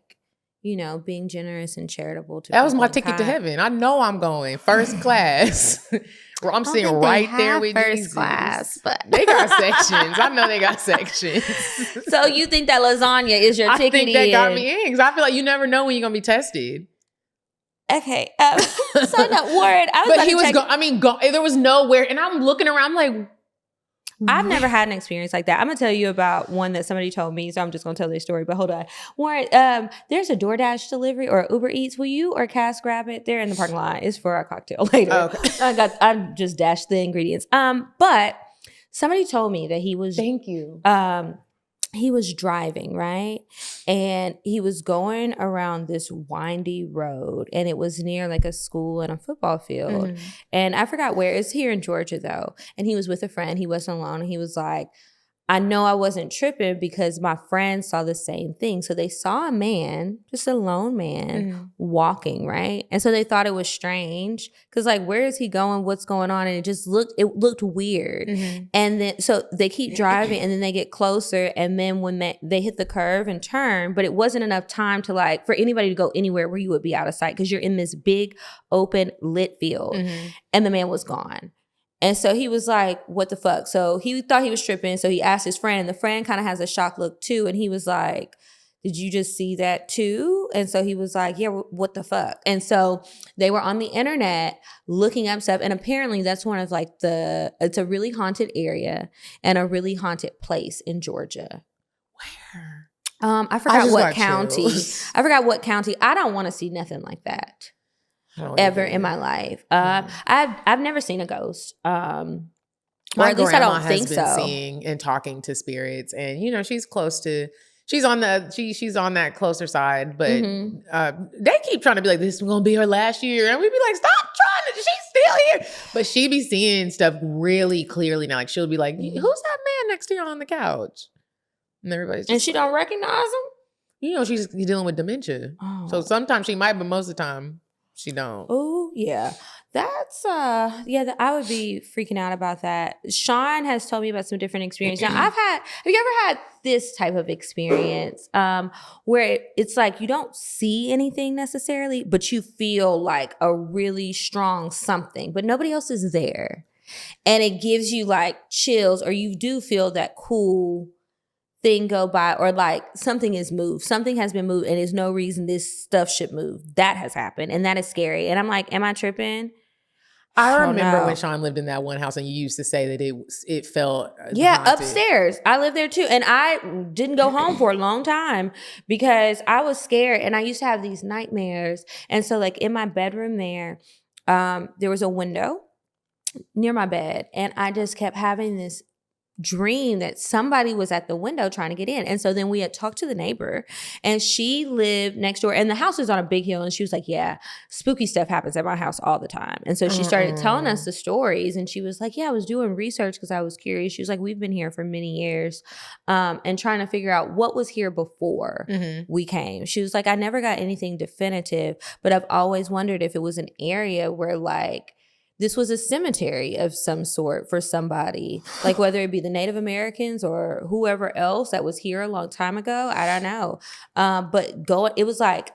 you know, being generous and charitable. That was my ticket to heaven. I know I'm going first class. I'm sitting right there with first Jesus. class, but they got sections. I know they got sections. So you think that lasagna is your ticket? I think that got me in because I feel like you never know when you're gonna be tested. Okay, so no word. But he was gone. There was nowhere, and I'm looking around. I'm like, I've never had an experience like that. I'm gonna tell you about one that somebody told me, so I'm just gonna tell this story. But hold on, Warren. There's a DoorDash delivery or Uber Eats. Will you or Cass grab it? They're in the parking lot. It's for our cocktail later. Okay. I just dashed the ingredients. But somebody told me that he was. Thank you. He was driving, right? And he was going around this windy road, and it was near like a school and a football field. And I forgot where. It's here in Georgia though. And he was with a friend. He wasn't alone. And he was like, I know I wasn't tripping because my friends saw the same thing. So they saw a man, just a lone man, walking, right? And so they thought it was strange because like, where is he going? What's going on? And it looked weird. And then, so they keep driving and then they get closer. And then when they hit the curve and turn, but it wasn't enough time to like, for anybody to go anywhere where you would be out of sight because you're in this big open lit field and the man was gone. And so he was like, what the fuck? So he thought he was tripping. So he asked his friend, and the friend kind of has a shocked look too. And he was like, did you just see that too? And so he was like, yeah, what the fuck? And so they were on the internet looking up stuff. And apparently that's one of like it's a really haunted area and a really haunted place in Georgia. Where? I forgot what county. I forgot what county. I don't want to see nothing like that. Ever in my life. I've never seen a ghost. Or my at least I grandma don't think has been so. seeing and talking to spirits, and you know she's on that closer side, but they keep trying to be like, this is gonna be her last year, and we'd be like, stop trying to, she's still here. But she be seeing stuff really clearly now. Like she'll be like, who's that man next to you on the couch? And everybody's just, And she don't recognize him? you know, she's dealing with dementia. So sometimes she might, but most of the time she don't. Oh, yeah. That's, I would be freaking out about that. Sean has told me about some different experiences. Now, have you ever had this type of experience where it's like you don't see anything necessarily, but you feel like a really strong something, but nobody else is there. And it gives you like chills, or you do feel that cool thing go by, or like something has been moved and there's no reason this stuff should move. That has happened, and that is scary. And I'm like, am I tripping? I remember when Sean lived in that one house and you used to say that it felt haunted. Upstairs. I lived there too, and I didn't go home for a long time because I was scared, and I used to have these nightmares. And so like in my bedroom there was a window near my bed, and I just kept having this dream that somebody was at the window trying to get in. And so then we had talked to the neighbor, and she lived next door, and the house is on a big hill, and she was like, yeah, spooky stuff happens at my house all the time. And so she started telling us the stories, and she was like, yeah, I was doing research because I was curious. She was like, we've been here for many years and trying to figure out what was here before we came. She was like, I never got anything definitive, but I've always wondered if it was an area where like this was a cemetery of some sort for somebody, like whether it be the Native Americans or whoever else that was here a long time ago. I don't know. But it was like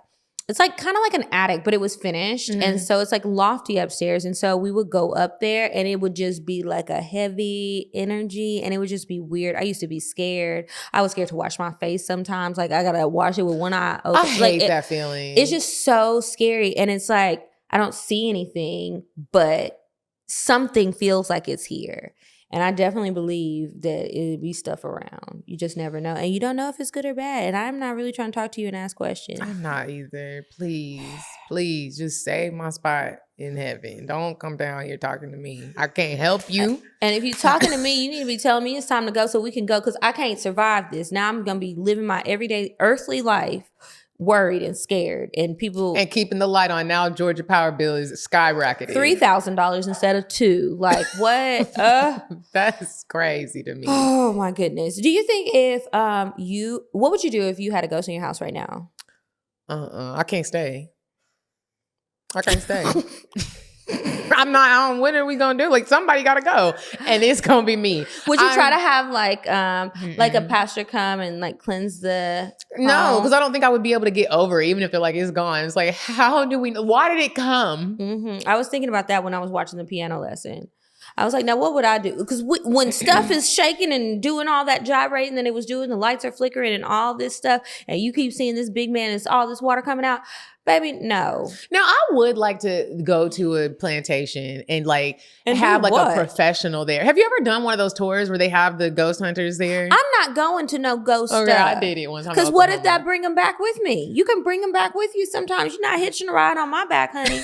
it's like kind of like an attic, but it was finished. And so it's like lofty upstairs. And so we would go up there and it would just be like a heavy energy and it would just be weird. I used to be scared. I was scared to wash my face sometimes. Like I got to wash it with one eye open. I hate that feeling. It's just so scary. And it's like, I don't see anything, but something feels like it's here. And I definitely believe that it'd be stuff around. You just never know. And you don't know if it's good or bad. And I'm not really trying to talk to you and ask questions. I'm not either. Please, just save my spot in heaven. Don't come down here talking to me. I can't help you. And if you're talking to me, you need to be telling me it's time to go so we can go because I can't survive this. Now I'm going to be living my everyday earthly life worried and scared and people and keeping the light on. Now Georgia power bill is skyrocketed. $3,000 instead of $2,000. Like what? That's crazy to me. Oh my goodness. Do you think if what would you do if you had a ghost in your house right now? I can't stay. What are we gonna do? Like somebody gotta go, and it's gonna be me. Would you try to have like a pastor come and like cleanse the? No, because I don't think I would be able to get over it, even if it's gone. It's like, how do we? Why did it come? Mm-hmm. I was thinking about that when I was watching the piano lesson. I was like, now what would I do? Because when stuff is shaking and doing all that gyrating that it was doing, the lights are flickering and all this stuff, and you keep seeing this big man and all this water coming out. Baby, no. Now, I would like to go to a plantation and have like a professional there. Have you ever done one of those tours where they have the ghost hunters there? I'm not going to no ghost stuff. I did it one time. Because what if that bring them back with me? You can bring them back with you sometimes. You're not hitching a ride on my back, honey.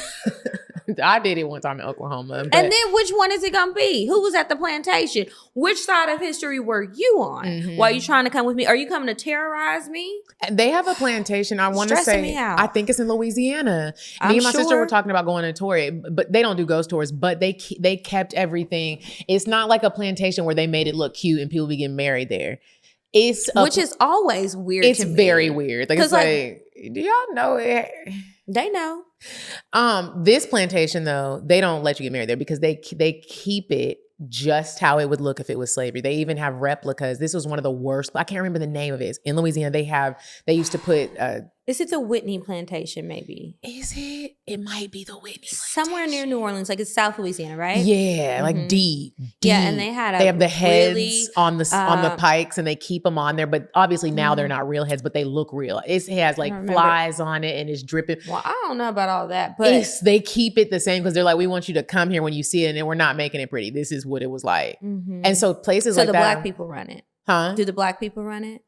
I did it one time in Oklahoma. And then which one is it going to be? Who was at the plantation? Which side of history were you on? Mm-hmm. While you trying to come with me? Are you coming to terrorize me? They have a plantation. I want to say, me out. I think it's in Louisiana. Me and my sister were talking about going on a tour, but they don't do ghost tours, but they kept everything. It's not like a plantation where they made it look cute and people be getting married there. Which is always weird. It's very weird. It's like, do y'all know it? They know. This plantation though, they don't let you get married there because they keep it just how it would look if it was slavery. They even have replicas. This was one of the worst. I can't remember the name of it. In Louisiana, they used to put. Is it the Whitney plantation? Maybe. Is it? It might be the Whitney. Somewhere near New Orleans, like it's South Louisiana, right? Yeah, like deep. Yeah, and they have the heads on the pikes, and they keep them on there. But obviously now they're not real heads, but they look real. It has like flies on it, and it's dripping. Well, I don't know about all that, but they keep it the same because they're like, we want you to come here when you see it, and we're not making it pretty. This is what it was like. Mm-hmm. And so places like that. So the black people run it, huh? Do the black people run it?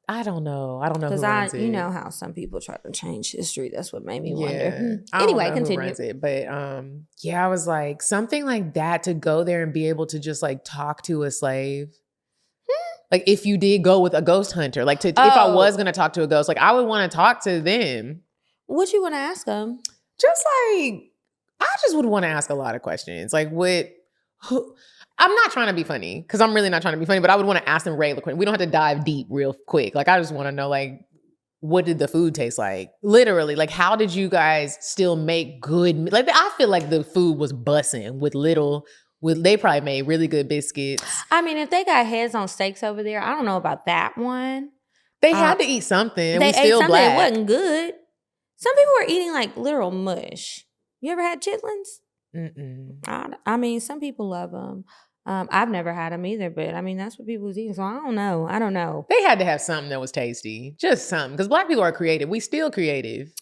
I don't know. I don't know because you know how some people try to change history. That's what made me wonder. Anyway, continue. Who runs it. But I was like something like that to go there and be able to just like talk to a slave. Like if you did go with a ghost hunter, if I was gonna talk to a ghost, like I would want to talk to them. What you want to ask them? Just like I just would want to ask a lot of questions. Like I'm not trying to be funny because I'm really not trying to be funny, but I would want to ask them regular questions. We don't have to dive deep real quick. Like, I just want to know, like, what did the food taste like? Literally, like, how did you guys still make good? Like, I feel like the food was bussing they probably made really good biscuits. I mean, if they got heads on steaks over there, I don't know about that one. They had to eat something. They ate something. Black. It wasn't good. Some people were eating like literal mush. You ever had chitlins? Mm-mm. I mean, some people love them. I've never had them either, but I mean, that's what people was eating. So I don't know. They had to have something that was tasty. Just something. Because black people are creative. We still creative.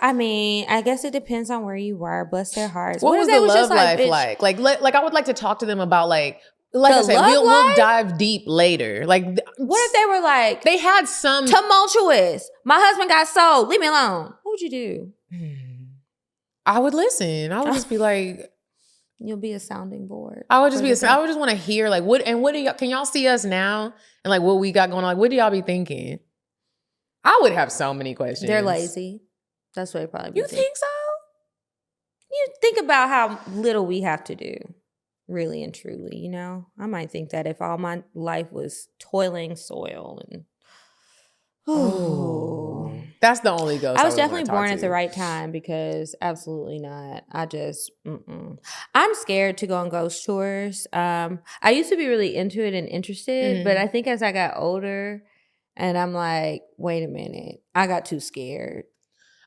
I mean, I guess it depends on where you were. Bless their hearts. What was the love life like? Like I would like to talk to them about like I said, we'll dive deep later. Like, what if they were like, they had some tumultuous. My husband got sold. Leave me alone. What would you do? I would listen. I would just be like, you'll be a sounding board. I would just want to hear like what do y'all, can y'all see us now? And like what we got going on? Like, what do y'all be thinking? I would have so many questions. They're lazy. That's what they probably be. You think so? You think about how little we have to do. Really and truly, you know? I might think that if all my life was toiling soil and that's the only ghost. I was definitely born at the right time because absolutely not. I'm scared to go on ghost tours. I used to be really into it and interested, but I think as I got older And I'm like, wait a minute. I got too scared.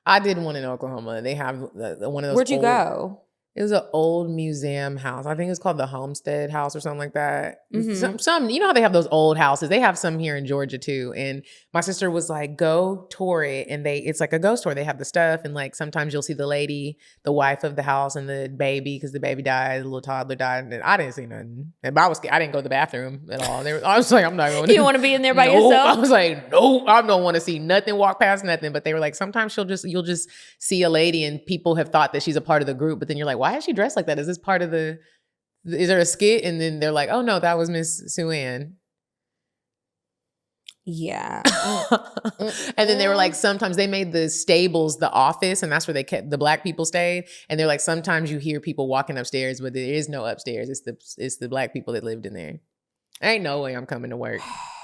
I did one in Oklahoma. They have one of those. Where'd you go? It was an old museum house. I think it's called the Homestead House or something like that. Mm-hmm. Some, you know how they have those old houses? They have some here in Georgia too. And my sister was like, go tour it. And it's like a ghost tour. They have the stuff. And like sometimes you'll see the lady, the wife of the house, and the baby, because the baby died, the little toddler died. And I didn't see nothing. And I was scared. I didn't go to the bathroom at all. I was like, I'm not going to. You don't want to be in there by yourself? I was like, no, I don't want to see nothing, walk past nothing. But they were like, sometimes you'll just see a lady and people have thought that she's a part of the group. But then you're like, why is she dressed like that? Is this part of is there a skit? And then they're like, oh no, that was Miss Sue Ann. Yeah. And then they were like, sometimes they made the stables the office, and that's where they kept the black people stayed. And they're like, sometimes you hear people walking upstairs, but there is no upstairs. It's the black people that lived in there. Ain't no way I'm coming to work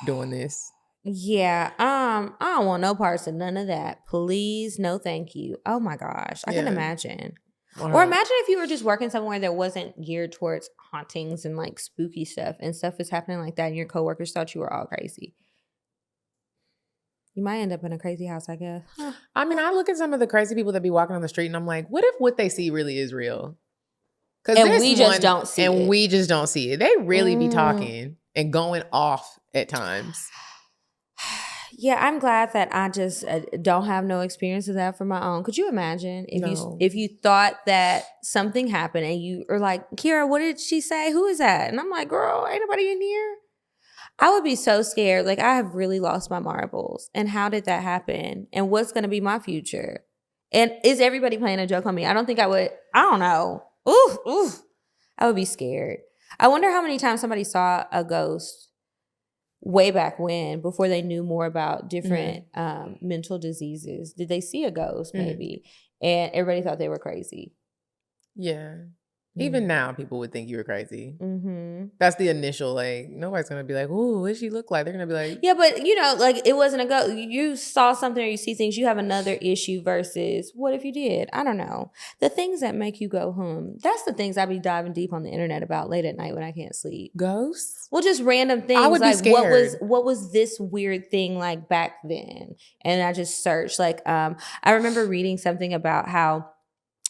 doing this. Yeah. I don't want no parts of none of that. Please, no thank you. Oh my gosh. I can imagine. Or imagine if you were just working somewhere that wasn't geared towards hauntings and like spooky stuff, and stuff is happening like that and your coworkers thought you were all crazy. You might end up in a crazy house, I guess. Huh. I mean, I look at some of the crazy people that be walking on the street and I'm like, what if what they see really is real? And we just don't see it. And we just don't see it. They really be talking and going off at times. Yeah, I'm glad that I just don't have no experience of that for my own. Could you imagine if you thought that something happened and you are like, Kira, what did she say? Who is that? And I'm like, girl, ain't nobody in here. I would be so scared. Like, I have really lost my marbles. And how did that happen? And what's going to be my future? And is everybody playing a joke on me? I don't think I would. I don't know. Ooh. I would be scared. I wonder how many times somebody saw a ghost way back when, before they knew more about different mental diseases. Did they see a ghost maybe? And everybody thought they were crazy. Yeah. Even now, people would think you were crazy. Mm-hmm. That's the initial, like, nobody's going to be like, ooh, what does she look like? They're going to be like... Yeah, but, you know, like, it wasn't a ghost. You saw something or you see things, you have another issue versus, what if you did? I don't know. The things that make you go, that's the things I be diving deep on the internet about late at night when I can't sleep. Ghosts? Well, just random things. I would be scared. What was this weird thing like back then? And I just searched. Like, I remember reading something about how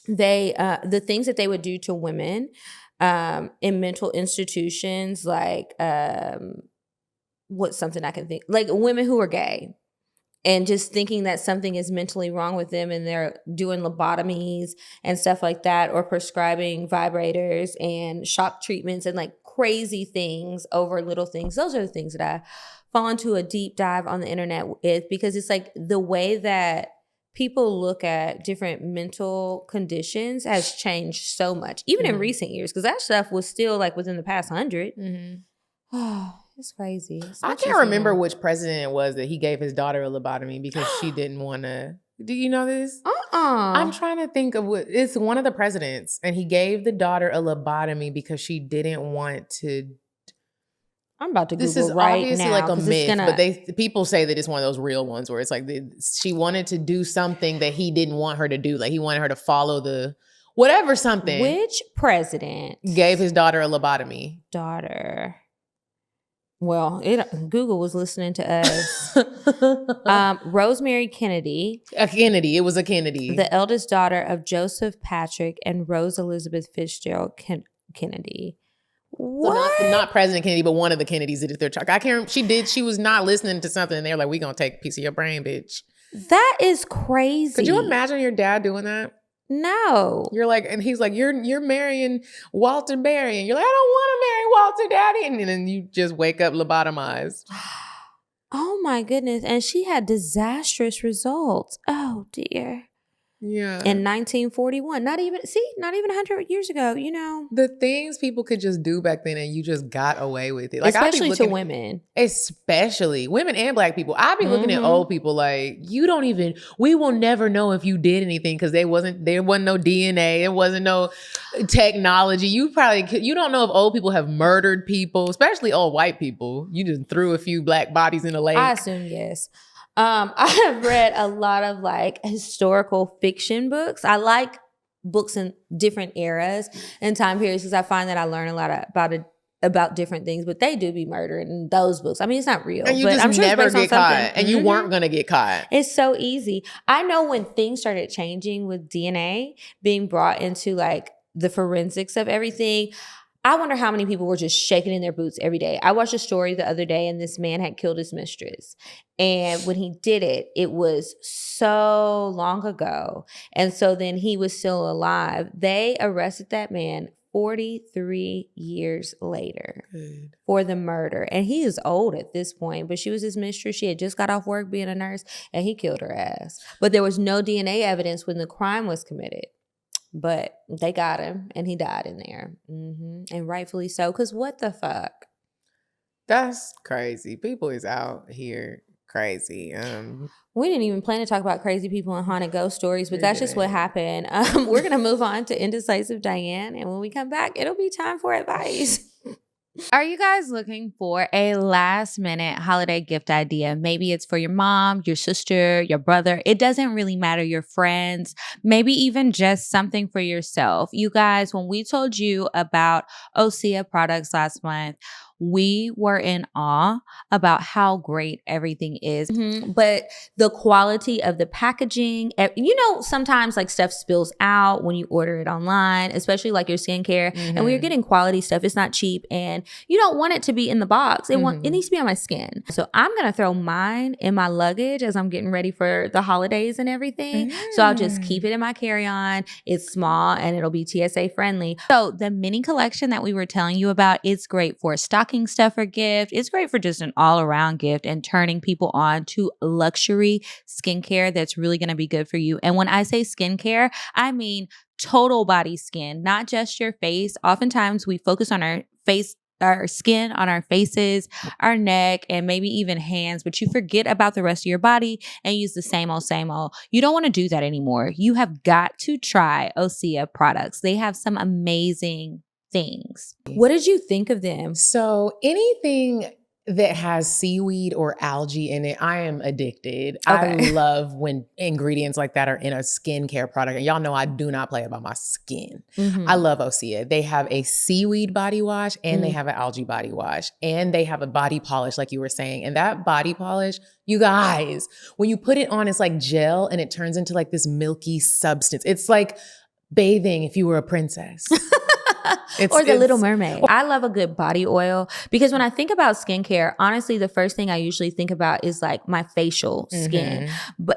they the things that they would do to women in mental institutions, like what's something I can think, like women who are gay, and just thinking that something is mentally wrong with them, and they're doing lobotomies and stuff like that, or prescribing vibrators and shock treatments and like crazy things over little things. Those are the things that I fall into a deep dive on the internet with, because it's like the way that people look at different mental conditions has changed so much, even in recent years, because that stuff was still like within the past 100. Oh, it's crazy. I can't remember which president it was that he gave his daughter a lobotomy because she didn't want to. Do you know this? I'm trying to think of it's one of the presidents, and he gave the daughter a lobotomy because she didn't want to. I'm about to Google this is right obviously now, like a myth, but people say that it's one of those real ones where it's like she wanted to do something that he didn't want her to do. Like he wanted her to follow the whatever something. Which president gave his daughter a lobotomy? Well, Google was listening to us. Rosemary Kennedy. A Kennedy. It was a Kennedy. The eldest daughter of Joseph Patrick and Rose Elizabeth Fitzgerald Kennedy. What? So not President Kennedy, but one of the Kennedys did their child. I can't remember. She was not listening to something, and they were like, "We gonna take a piece of your brain, bitch." That is crazy. Could you imagine your dad doing that? No. You're like, and he's like, "You're marrying Walter Berry," and you're like, "I don't want to marry Walter, Daddy," and then you just wake up lobotomized. Oh my goodness! And she had disastrous results. Oh dear. Yeah. In 1941. Not even 100 years ago, you know. The things people could just do back then and you just got away with it. Like, especially to women. Especially women and black people. I'd be looking at old people like, we will never know if you did anything because there wasn't no DNA. There wasn't no technology. You don't know if old people have murdered people, especially old white people. You just threw a few black bodies in a lake. I assume yes. I have read a lot of like historical fiction books. I like books in different eras and time periods because I find that I learn a lot about about different things, but they do be murdering in those books. I mean, it's not real, And you but just I'm sure never it's based get on caught. something. And you weren't going to get caught. It's so easy. I know when things started changing with DNA being brought into like the forensics of everything, I wonder how many people were just shaking in their boots every day. I watched a story the other day and this man had killed his mistress. And when he did it, it was so long ago. And so then he was still alive. They arrested that man 43 years later for the murder. And he is old at this point, but she was his mistress. She had just got off work being a nurse and he killed her ass. But there was no DNA evidence when the crime was committed. But they got him and he died in there. And rightfully so, because what the fuck? That's crazy. People is out here crazy. We didn't even plan to talk about crazy people and haunted ghost stories, but that's just what happened. We're going to move on to Indecisive Diane. And when we come back, it'll be time for advice. Are you guys looking for a last minute holiday gift idea? Maybe it's for your mom, your sister, your brother. It doesn't really matter, your friends, maybe even just something for yourself. You guys, when we told you about Osea products last month, we were in awe about how great everything is. But the quality of the packaging, you know, sometimes like stuff spills out when you order it online, especially like your skincare. And when you're getting quality stuff, it's not cheap and you don't want it to be in the box. It needs to be on my skin. So I'm going to throw mine in my luggage as I'm getting ready for the holidays and everything. So I'll just keep it in my carry-on. It's small and it'll be TSA friendly. So the mini collection that we were telling you about, it's great for stocking stuffer gift. It's great for just an all-around gift and turning people on to luxury skincare that's really going to be good for you. And when I say skincare, I mean total body skin, not just your face. Oftentimes we focus on our face, our skin on our faces, our neck, and maybe even hands, but you forget about the rest of your body and use the same old, same old. You don't want to do that anymore. You have got to try Osea products. They have some amazing things. What did you think of them? So anything that has seaweed or algae in it, I am addicted. I love when ingredients like that are in a skincare product. And y'all know I do not play about my skin. I love Osea. They have a seaweed body wash and they have an algae body wash. And they have a body polish like you were saying. And that body polish, you guys, when you put it on, it's like gel and it turns into like this milky substance. It's like bathing if you were a princess. Or the Little Mermaid. I love a good body oil because when I think about skincare, honestly, the first thing I usually think about is like my facial skin.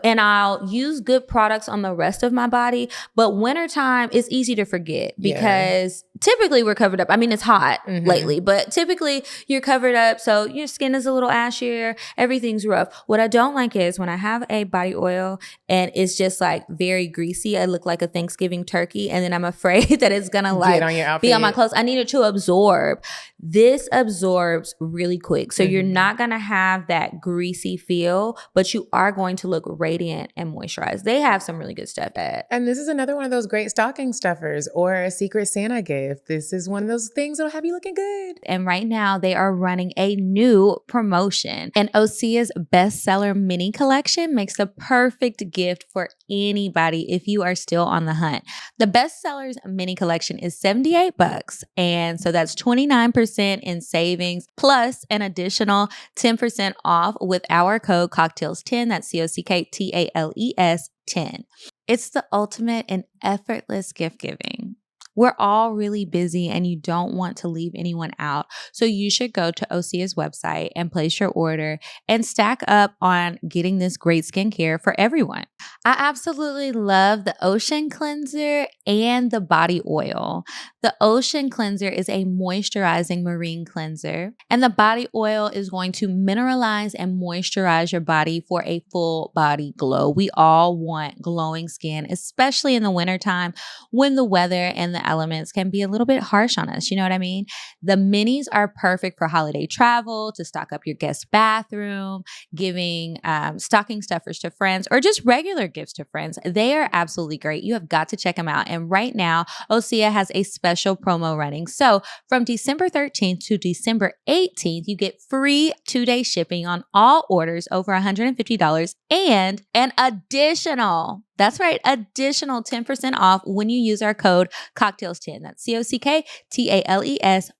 And I'll use good products on the rest of my body. But wintertime, it's easy to forget because typically we're covered up. I mean, it's hot lately, but typically you're covered up. So your skin is a little ashier. Everything's rough. What I don't like is when I have a body oil and it's just like very greasy. I look like a Thanksgiving turkey. And then I'm afraid that it's going to like be on my clothes. I need it to absorb. This absorbs really quick. So you're not going to have that greasy feel, but you are going to look radiant and moisturized. They have some really good stuff. And this is another one of those great stocking stuffers or a Secret Santa gift. This is one of those things that'll have you looking good. And right now they are running a new promotion. And Osea's bestseller mini collection makes the perfect gift for anybody if you are still on the hunt. The bestsellers mini collection is $78. And so that's 29% in savings plus an additional 10% off with our code CockTales10. That's COCKTALES 10. It's the ultimate in effortless gift giving. We're all really busy and you don't want to leave anyone out. So you should go to Osea's website and place your order and stack up on getting this great skincare for everyone. I absolutely love the Ocean Cleanser and the body oil. The Ocean Cleanser is a moisturizing marine cleanser, and the body oil is going to mineralize and moisturize your body for a full body glow. We all want glowing skin, especially in the wintertime when the weather and the elements can be a little bit harsh on us. You know what I mean? The minis are perfect for holiday travel, to stock up your guest bathroom, giving stocking stuffers to friends, or just regular gifts to friends. They are absolutely great. You have got to check them out. And right now, Osea has a special promo running. So from December 13th to December 18th, you get free 2-day shipping on all orders over $150 and an additional That's right, additional 10% off when you use our code CockTales10. That's CockTales10.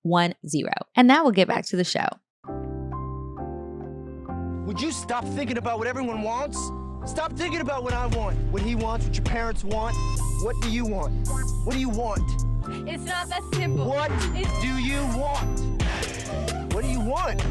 And now we'll get back to the show. Would you stop thinking about what everyone wants? Stop thinking about what I want, what he wants, what your parents want. What do you want? What do you want? It's not that simple. What do you want? What do you want?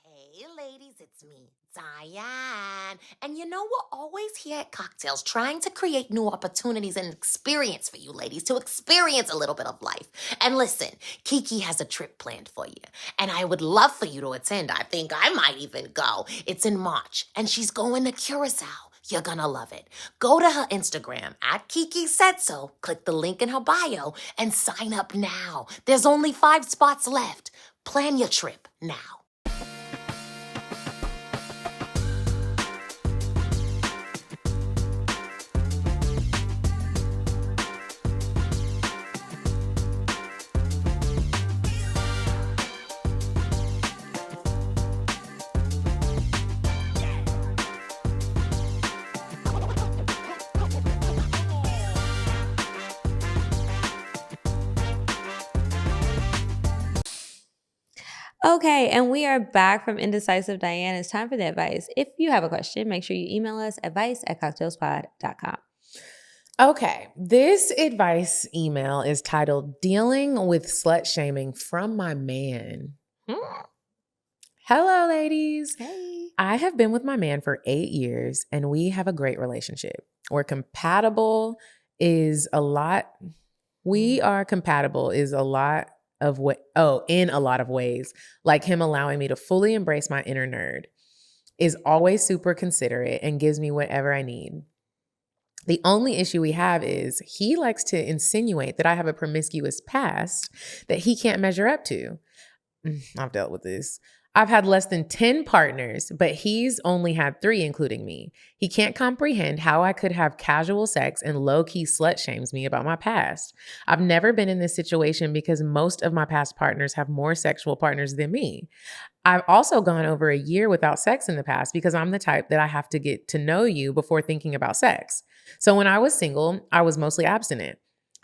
Hey ladies, it's me, Diane. And you know, we're always here at CockTales trying to create new opportunities and experience for you ladies to experience a little bit of life. And listen, Kiki has a trip planned for you. And I would love for you to attend. I think I might even go. It's in March and she's going to Curacao. You're gonna love it. Go to her Instagram at Kiki Said So, click the link in her bio, and sign up now. There's only 5 spots left. Plan your trip now. Okay, and we are back from Indecisive Diane. It's time for the advice. If you have a question, make sure you email us advice@cocktailspod.com. Okay, this advice email is titled Dealing with Slut Shaming from My Man. Hello, ladies. Hey. I have been with my man for 8 years and we have a great relationship. We're compatible is a lot. We are compatible is a lot of what, in a lot of ways, like him allowing me to fully embrace my inner nerd, is always super considerate and gives me whatever I need. The only issue we have is he likes to insinuate that I have a promiscuous past that he can't measure up to. I've dealt with this. I've had less than 10 partners, but he's only had 3, including me. He can't comprehend how I could have casual sex and low-key slut shames me about my past. I've never been in this situation because most of my past partners have more sexual partners than me. I've also gone over a year without sex in the past because I'm the type that I have to get to know you before thinking about sex. So when I was single, I was mostly abstinent.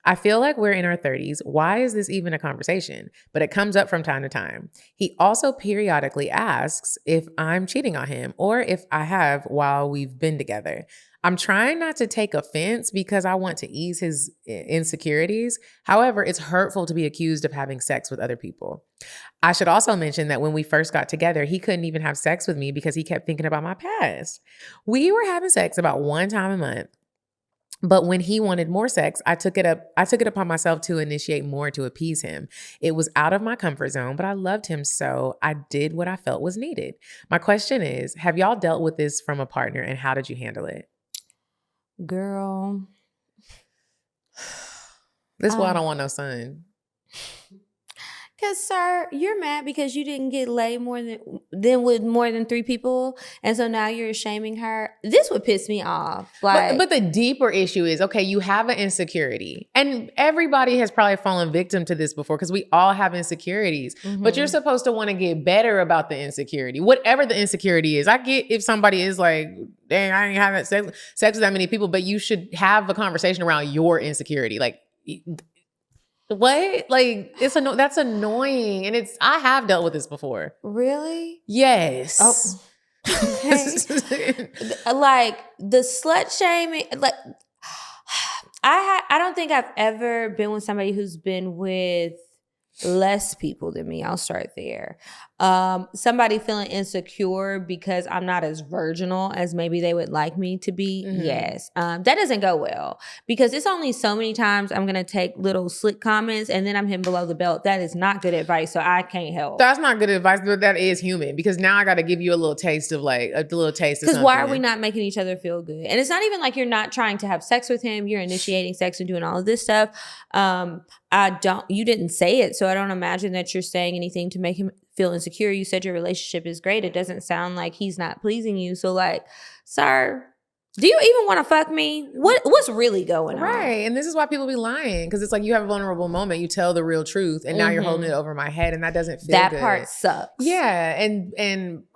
I feel like we're in our 30s. Why is this even a conversation? But it comes up from time to time. He also periodically asks if I'm cheating on him or if I have while we've been together. I'm trying not to take offense because I want to ease his insecurities. However, it's hurtful to be accused of having sex with other people. I should also mention that when we first got together, he couldn't even have sex with me because he kept thinking about my past. We were having sex about 1 time a month. But when he wanted more sex, I took it upon myself to initiate more to appease him. It was out of my comfort zone, but I loved him, so I did what I felt was needed. My question is, have y'all dealt with this from a partner and how did you handle it? Girl. This is why I don't want no son. Because, sir, you're mad because you didn't get laid more than 3 people, and so now you're shaming her. This would piss me off. But the deeper issue is, okay, you have an insecurity, and everybody has probably fallen victim to this before because we all have insecurities. Mm-hmm. But you're supposed to want to get better about the insecurity, whatever the insecurity is. I get if somebody is like, dang, I ain't having sex with that many people, but you should have a conversation around your insecurity, like. What? Like, that's annoying. And I have dealt with this before. Really? Yes. Oh. Okay. Like the slut shaming, like I don't think I've ever been with somebody who's been with less people than me. I'll start there. Somebody feeling insecure because I'm not as virginal as maybe they would like me to be. Mm-hmm. Yes. That doesn't go well because it's only so many times I'm going to take little slick comments and then I'm hitting below the belt. That is not good advice. So I can't help. That's not good advice, but that is human because now I got to give you a little taste of because why are we not making each other feel good? And it's not even like you're not trying to have sex with him. You're initiating sex and doing all of this stuff. You didn't say it. So I don't imagine that you're saying anything to make him feel insecure. You said your relationship is great. It doesn't sound like he's not pleasing you. So like, sir, Do you even want to fuck me? What's really going on? Right. And this is why people be lying. Because it's like you have a vulnerable moment, you tell the real truth, and now you're holding it over my head, and that doesn't feel good. That part sucks. Yeah.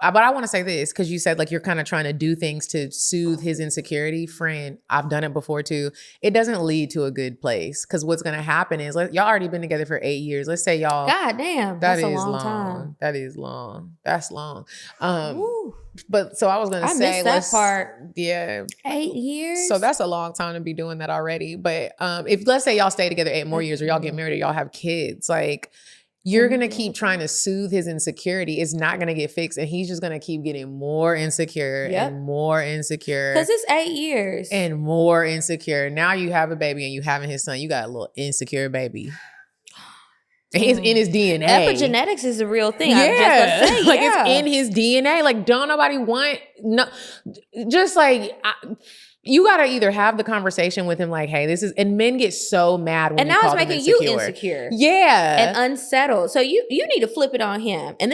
But I want to say this, because you said like you're kind of trying to do things to soothe his insecurity. Friend, I've done it before too. It doesn't lead to a good place. Because what's going to happen is y'all already been together for 8 years. Let's say y'all. God damn. That's a long time. That is long. That's long. But so I was going to say. I missed that part. Yeah. 8 years? So that's a long time to be doing that already. But if let's say y'all stay together 8 more years, or y'all get married, or y'all have kids, like you're going to keep trying to soothe his insecurity. It's not going to get fixed. And he's just going to keep getting more insecure and more insecure. Because it's 8 years. And more insecure. Now you have a baby and you having his son. You got a little insecure baby. It's in his DNA. Epigenetics is a real thing. Yeah. I'm just gonna say, like it's in his DNA. Like don't nobody want just like you gotta either have the conversation with him like, hey, this is, and men get so mad when and you now call it's them making insecure. you insecure. Yeah. And unsettled. So you need to flip it on him. And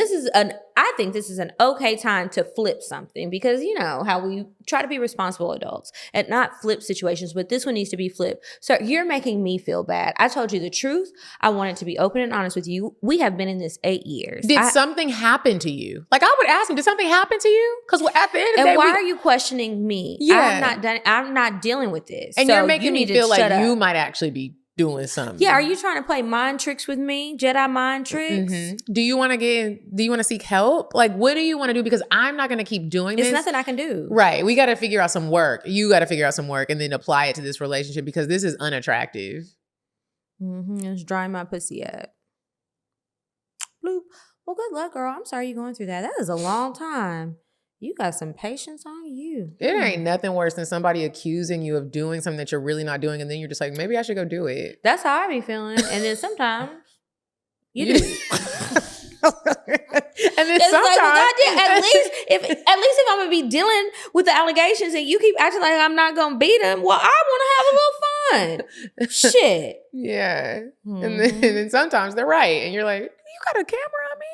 I think this is an okay time to flip something, because you know how we try to be responsible adults and not flip situations, but this one needs to be flipped. So you're making me feel bad. I told you the truth. I wanted to be open and honest with you. We have been in this 8 years. Did something happen to you? Like I would ask him, did something happen to you? Because at the end of the day, and why are you questioning me? Yeah. I'm not dealing with this. And so you're making me feel like up. you might actually be doing something. Yeah, are you trying to play mind tricks with me? Jedi mind tricks? Mm-hmm. Do you want to seek help? Like, what do you want to do? Because I'm not going to keep doing this. It's nothing I can do. Right. We got to figure out some work. You got to figure out some work and then apply it to this relationship, because this is unattractive. It's drying my pussy up. Bloop. Well, good luck, girl. I'm sorry you're going through that. That is a long time. You got some patience on you. It ain't nothing worse than somebody accusing you of doing something that you're really not doing, and then you're just like, maybe I should go do it. That's how I be feeling. And then sometimes you do. And then it's sometimes, like, at least if I'm gonna be dealing with the allegations and you keep acting like I'm not gonna beat them, well, I want to have a little fun. Shit. Yeah. And then sometimes they're right, and you're like, you got a camera on me?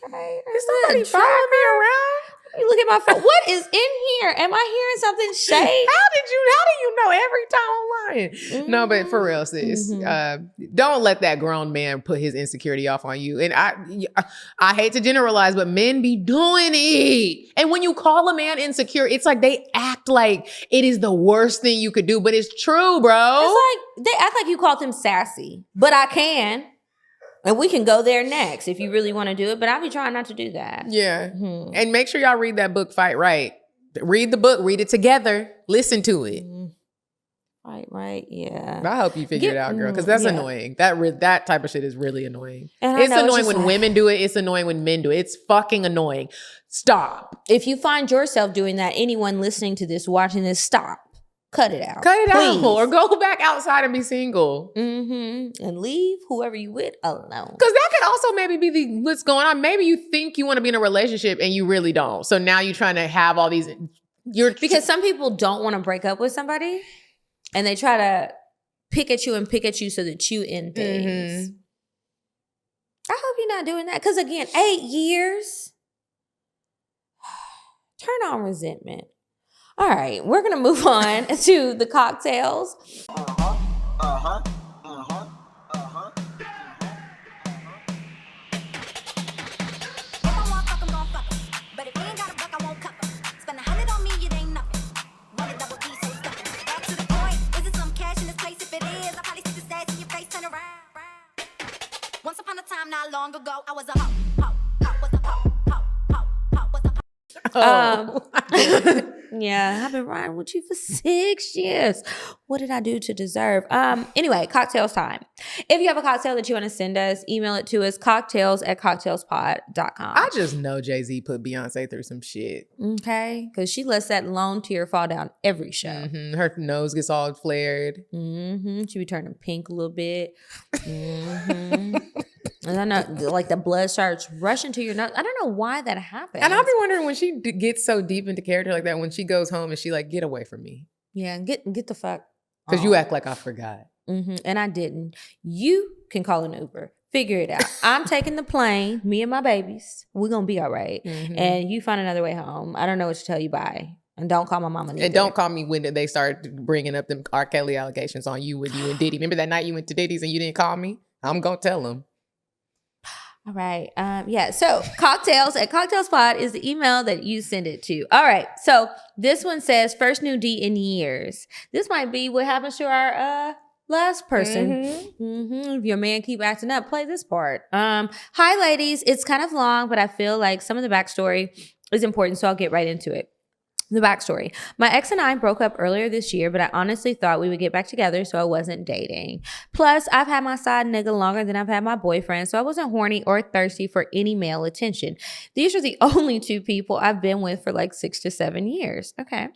Okay. Is somebody following me around? You look at my phone. What is in here? Am I hearing something shake? How do you know every time I'm lying? No, but for real, sis, don't let that grown man put his insecurity off on you. And I hate to generalize, but men be doing it. And when you call a man insecure, it's like they act like it is the worst thing you could do, but it's true, bro. It's like they act like you called him sassy, but I can. And we can go there next if you really want to do it, but I'll be trying not to do that. Yeah. And make sure y'all read that book, Fight Right. Read the book, read it together, listen to it. Fight Right, yeah. I hope you figure it out, girl, because that's annoying. That type of shit is really annoying. And it's annoying when women do it. It's annoying when men do it. It's fucking annoying. Stop. If you find yourself doing that, anyone listening to this, watching this, stop. Cut it out. Cut it out. Or go back outside and be single. And leave whoever you with alone. Because that could also maybe be what's going on. Maybe you think you want to be in a relationship and you really don't. So now you're trying to have all these. Because some people don't want to break up with somebody and they try to pick at you so that you end things. I hope you're not doing that. Because again, 8 years. Turn on resentment. All right, we're going to move on to the cocktails. Once upon a time, not long ago, I was a hoe. Yeah, I've been riding with you for 6 years. What did I do to deserve? Anyway, cocktails time. If you have a cocktail that you want to send us, email it to us, cocktails@cocktailspod.com. I just know Jay-Z put Beyonce through some shit. Okay, because she lets that lone tear fall down every show. Her nose gets all flared. She be turning pink a little bit. And I know, like the blood starts rushing to your nose. I don't know why that happens. And I'll be wondering when she gets so deep into character like that, when she goes home and she like, get away from me. Yeah, get the fuck. Because you act like I forgot. And I didn't. You can call an Uber. Figure it out. I'm taking the plane, me and my babies. We're going to be all right. And you find another way home. I don't know what to tell you. Bye. And don't call my mama neither. And don't call me when they start bringing up them R. Kelly allegations on you with you and Diddy. Remember that night you went to Diddy's and you didn't call me? I'm going to tell him. All right. So CockTales at CockTalesPod is the email that you send it to. All right. So this one says first new D in years. This might be what happens to our last person. If your man keep acting up, play this part. Hi, ladies. It's kind of long, but I feel like some of the backstory is important, so I'll get right into it. The backstory. My ex and I broke up earlier this year, but I honestly thought we would get back together, so I wasn't dating. Plus, I've had my side nigga longer than I've had my boyfriend, so I wasn't horny or thirsty for any male attention. These are the only two people I've been with for like 6 to 7 years. Okay.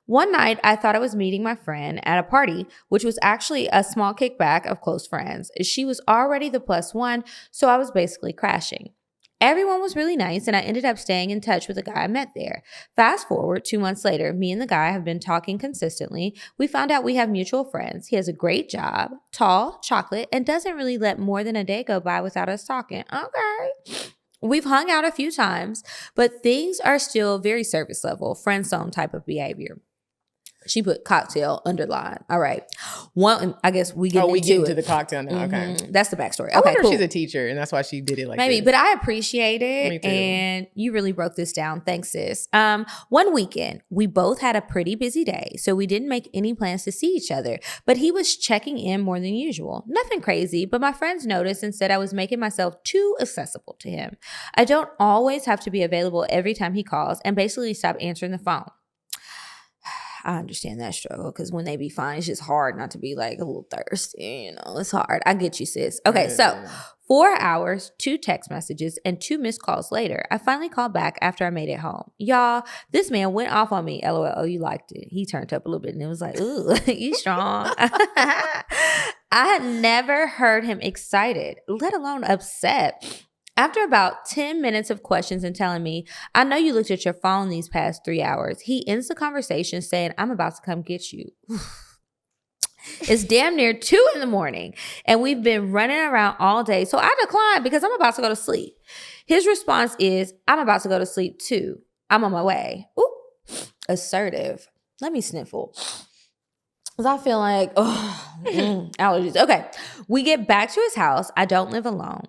One night, I thought I was meeting my friend at a party, which was actually a small kickback of close friends. She was already the plus one, so I was basically crashing. Everyone was really nice, and I ended up staying in touch with the guy I met there. Fast forward 2 months later, me and the guy have been talking consistently. We found out we have mutual friends. He has a great job, tall, chocolate, and doesn't really let more than a day go by without us talking. Okay. We've hung out a few times, but things are still very surface level, friend zone type of behavior. She put cocktail underline. All right. I guess we get into the cocktail now. Okay. That's the backstory. I wonder cool. if she's a teacher and that's why she did it like Maybe, this. but I appreciate it. Me too. And you really broke this down. Thanks, sis. One weekend, we both had a pretty busy day, so we didn't make any plans to see each other, but he was checking in more than usual. Nothing crazy, but my friends noticed and said I was making myself too accessible to him. I don't always have to be available every time he calls and basically stop answering the phone. I understand that struggle because when they be fine, it's just hard not to be like a little thirsty. It's hard. I get you, sis. Okay, so 4 hours, 2 text messages, and 2 missed calls later, I finally called back after I made it home. Y'all, this man went off on me. LOL, oh, you liked it. He turned up a little bit and it was like, ooh, you strong. I had never heard him excited, let alone upset. After about 10 minutes of questions and telling me, I know you looked at your phone these past 3 hours, he ends the conversation saying, I'm about to come get you. It's damn near 2 a.m. and we've been running around all day. So I declined because I'm about to go to sleep. His response is, I'm about to go to sleep too. I'm on my way. Ooh, assertive. Let me sniffle. Because I feel like, allergies. Okay. We get back to his house. I don't live alone.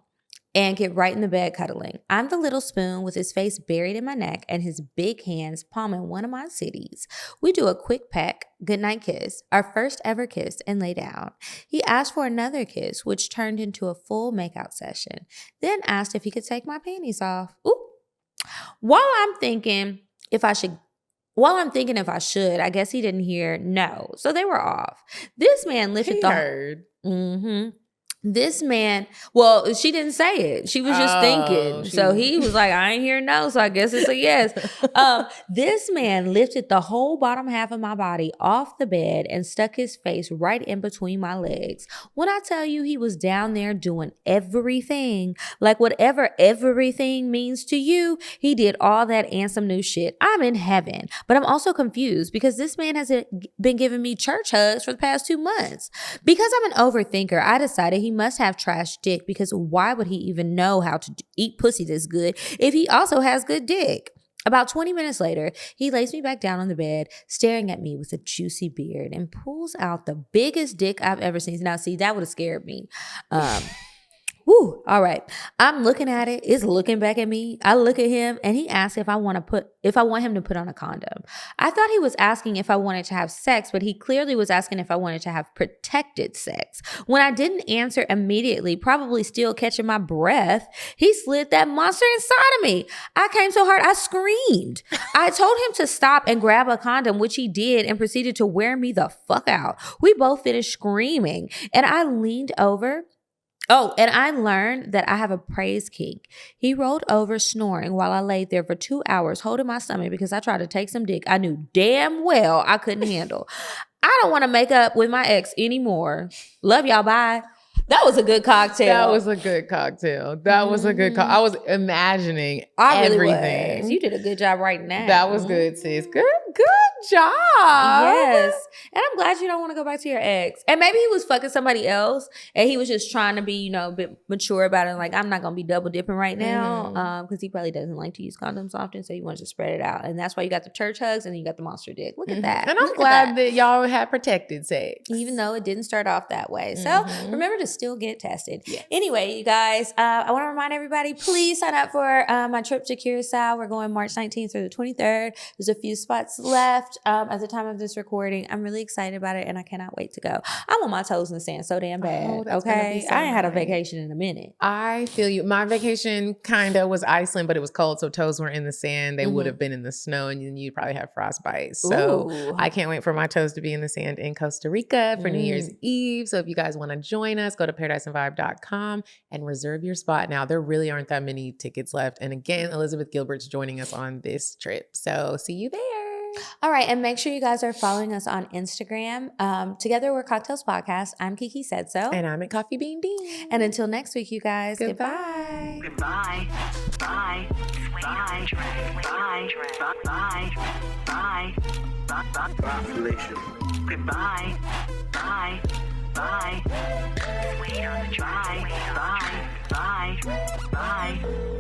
And get right in the bed cuddling. I'm the little spoon with his face buried in my neck and his big hands palming one of my titties. We do a quick peck, goodnight kiss, our first ever kiss, and lay down. He asked for another kiss, which turned into a full makeout session. Then asked if he could take my panties off. Ooh. While I'm thinking if I should, I guess he didn't hear no. So they were off. This man lifted he heard. This man, well, she didn't say it. She was just thinking. So he was like, I ain't hear no, so I guess it's a yes. This man lifted the whole bottom half of my body off the bed and stuck his face right in between my legs. When I tell you he was down there doing everything, like whatever everything means to you, he did all that and some new shit. I'm in heaven, but I'm also confused because this man has been giving me church hugs for the past 2 months. Because I'm an overthinker, I decided he must have trash dick because why would he even know how to eat pussy this good if he also has good dick? About 20 minutes later, he lays me back down on the bed, staring at me with a juicy beard and pulls out the biggest dick I've ever seen. Now, see, that would have scared me. Woo, all right. I'm looking at it. It's looking back at me. I look at him and he asks if I want him to put on a condom. I thought he was asking if I wanted to have sex, but he clearly was asking if I wanted to have protected sex. When I didn't answer immediately, probably still catching my breath, he slid that monster inside of me. I came so hard, I screamed. I told him to stop and grab a condom, which he did, and proceeded to wear me the fuck out. We both finished screaming, and I leaned over. Oh, and I learned that I have a praise kink. He rolled over snoring while I laid there for 2 hours holding my stomach because I tried to take some dick I knew damn well I couldn't handle. I don't want to make up with my ex anymore. Love y'all, bye. That was a good cocktail. That was a good cocktail. I was imagining everything. Was. You did a good job right now. That was good, sis. Good. job. Yes. And I'm glad you don't want to go back to your ex. And maybe he was fucking somebody else and he was just trying to be, you know, a bit mature about it. Like, I'm not going to be double dipping right now because he probably doesn't like to use condoms often. So he wants to spread it out. And that's why you got the church hugs and then you got the monster dick. Look at that. And I'm glad that y'all had protected sex. Even though it didn't start off that way. So remember to still get tested. Yes. Anyway, you guys, I want to remind everybody, please sign up for my trip to Curacao. We're going March 19th through the 23rd. There's a few spots left at the time of this recording. I'm really excited about it and I cannot wait to go. I'm on my toes in the sand so damn bad. Okay. I ain't had a vacation in a minute. I feel you. My vacation kind of was Iceland, but it was cold. So toes weren't in the sand. They would have been in the snow and you'd probably have frostbite. So I can't wait for my toes to be in the sand in Costa Rica for New Year's Eve. So if you guys want to join us, go to paradiseandvibe.com and reserve your spot now. There really aren't that many tickets left. And again, Elizabeth Gilbert's joining us on this trip. So see you there. All right. And make sure you guys are following us on Instagram. Together we're CockTales Podcast. I'm Kiki Said So. And I'm at Coffee Bean Dean. And until next week, you guys. Goodbye. Goodbye. Bye. Bye. Bye. Bye. Bye. Population. Goodbye. Bye. Bye. Bye. Bye. Bye. Bye.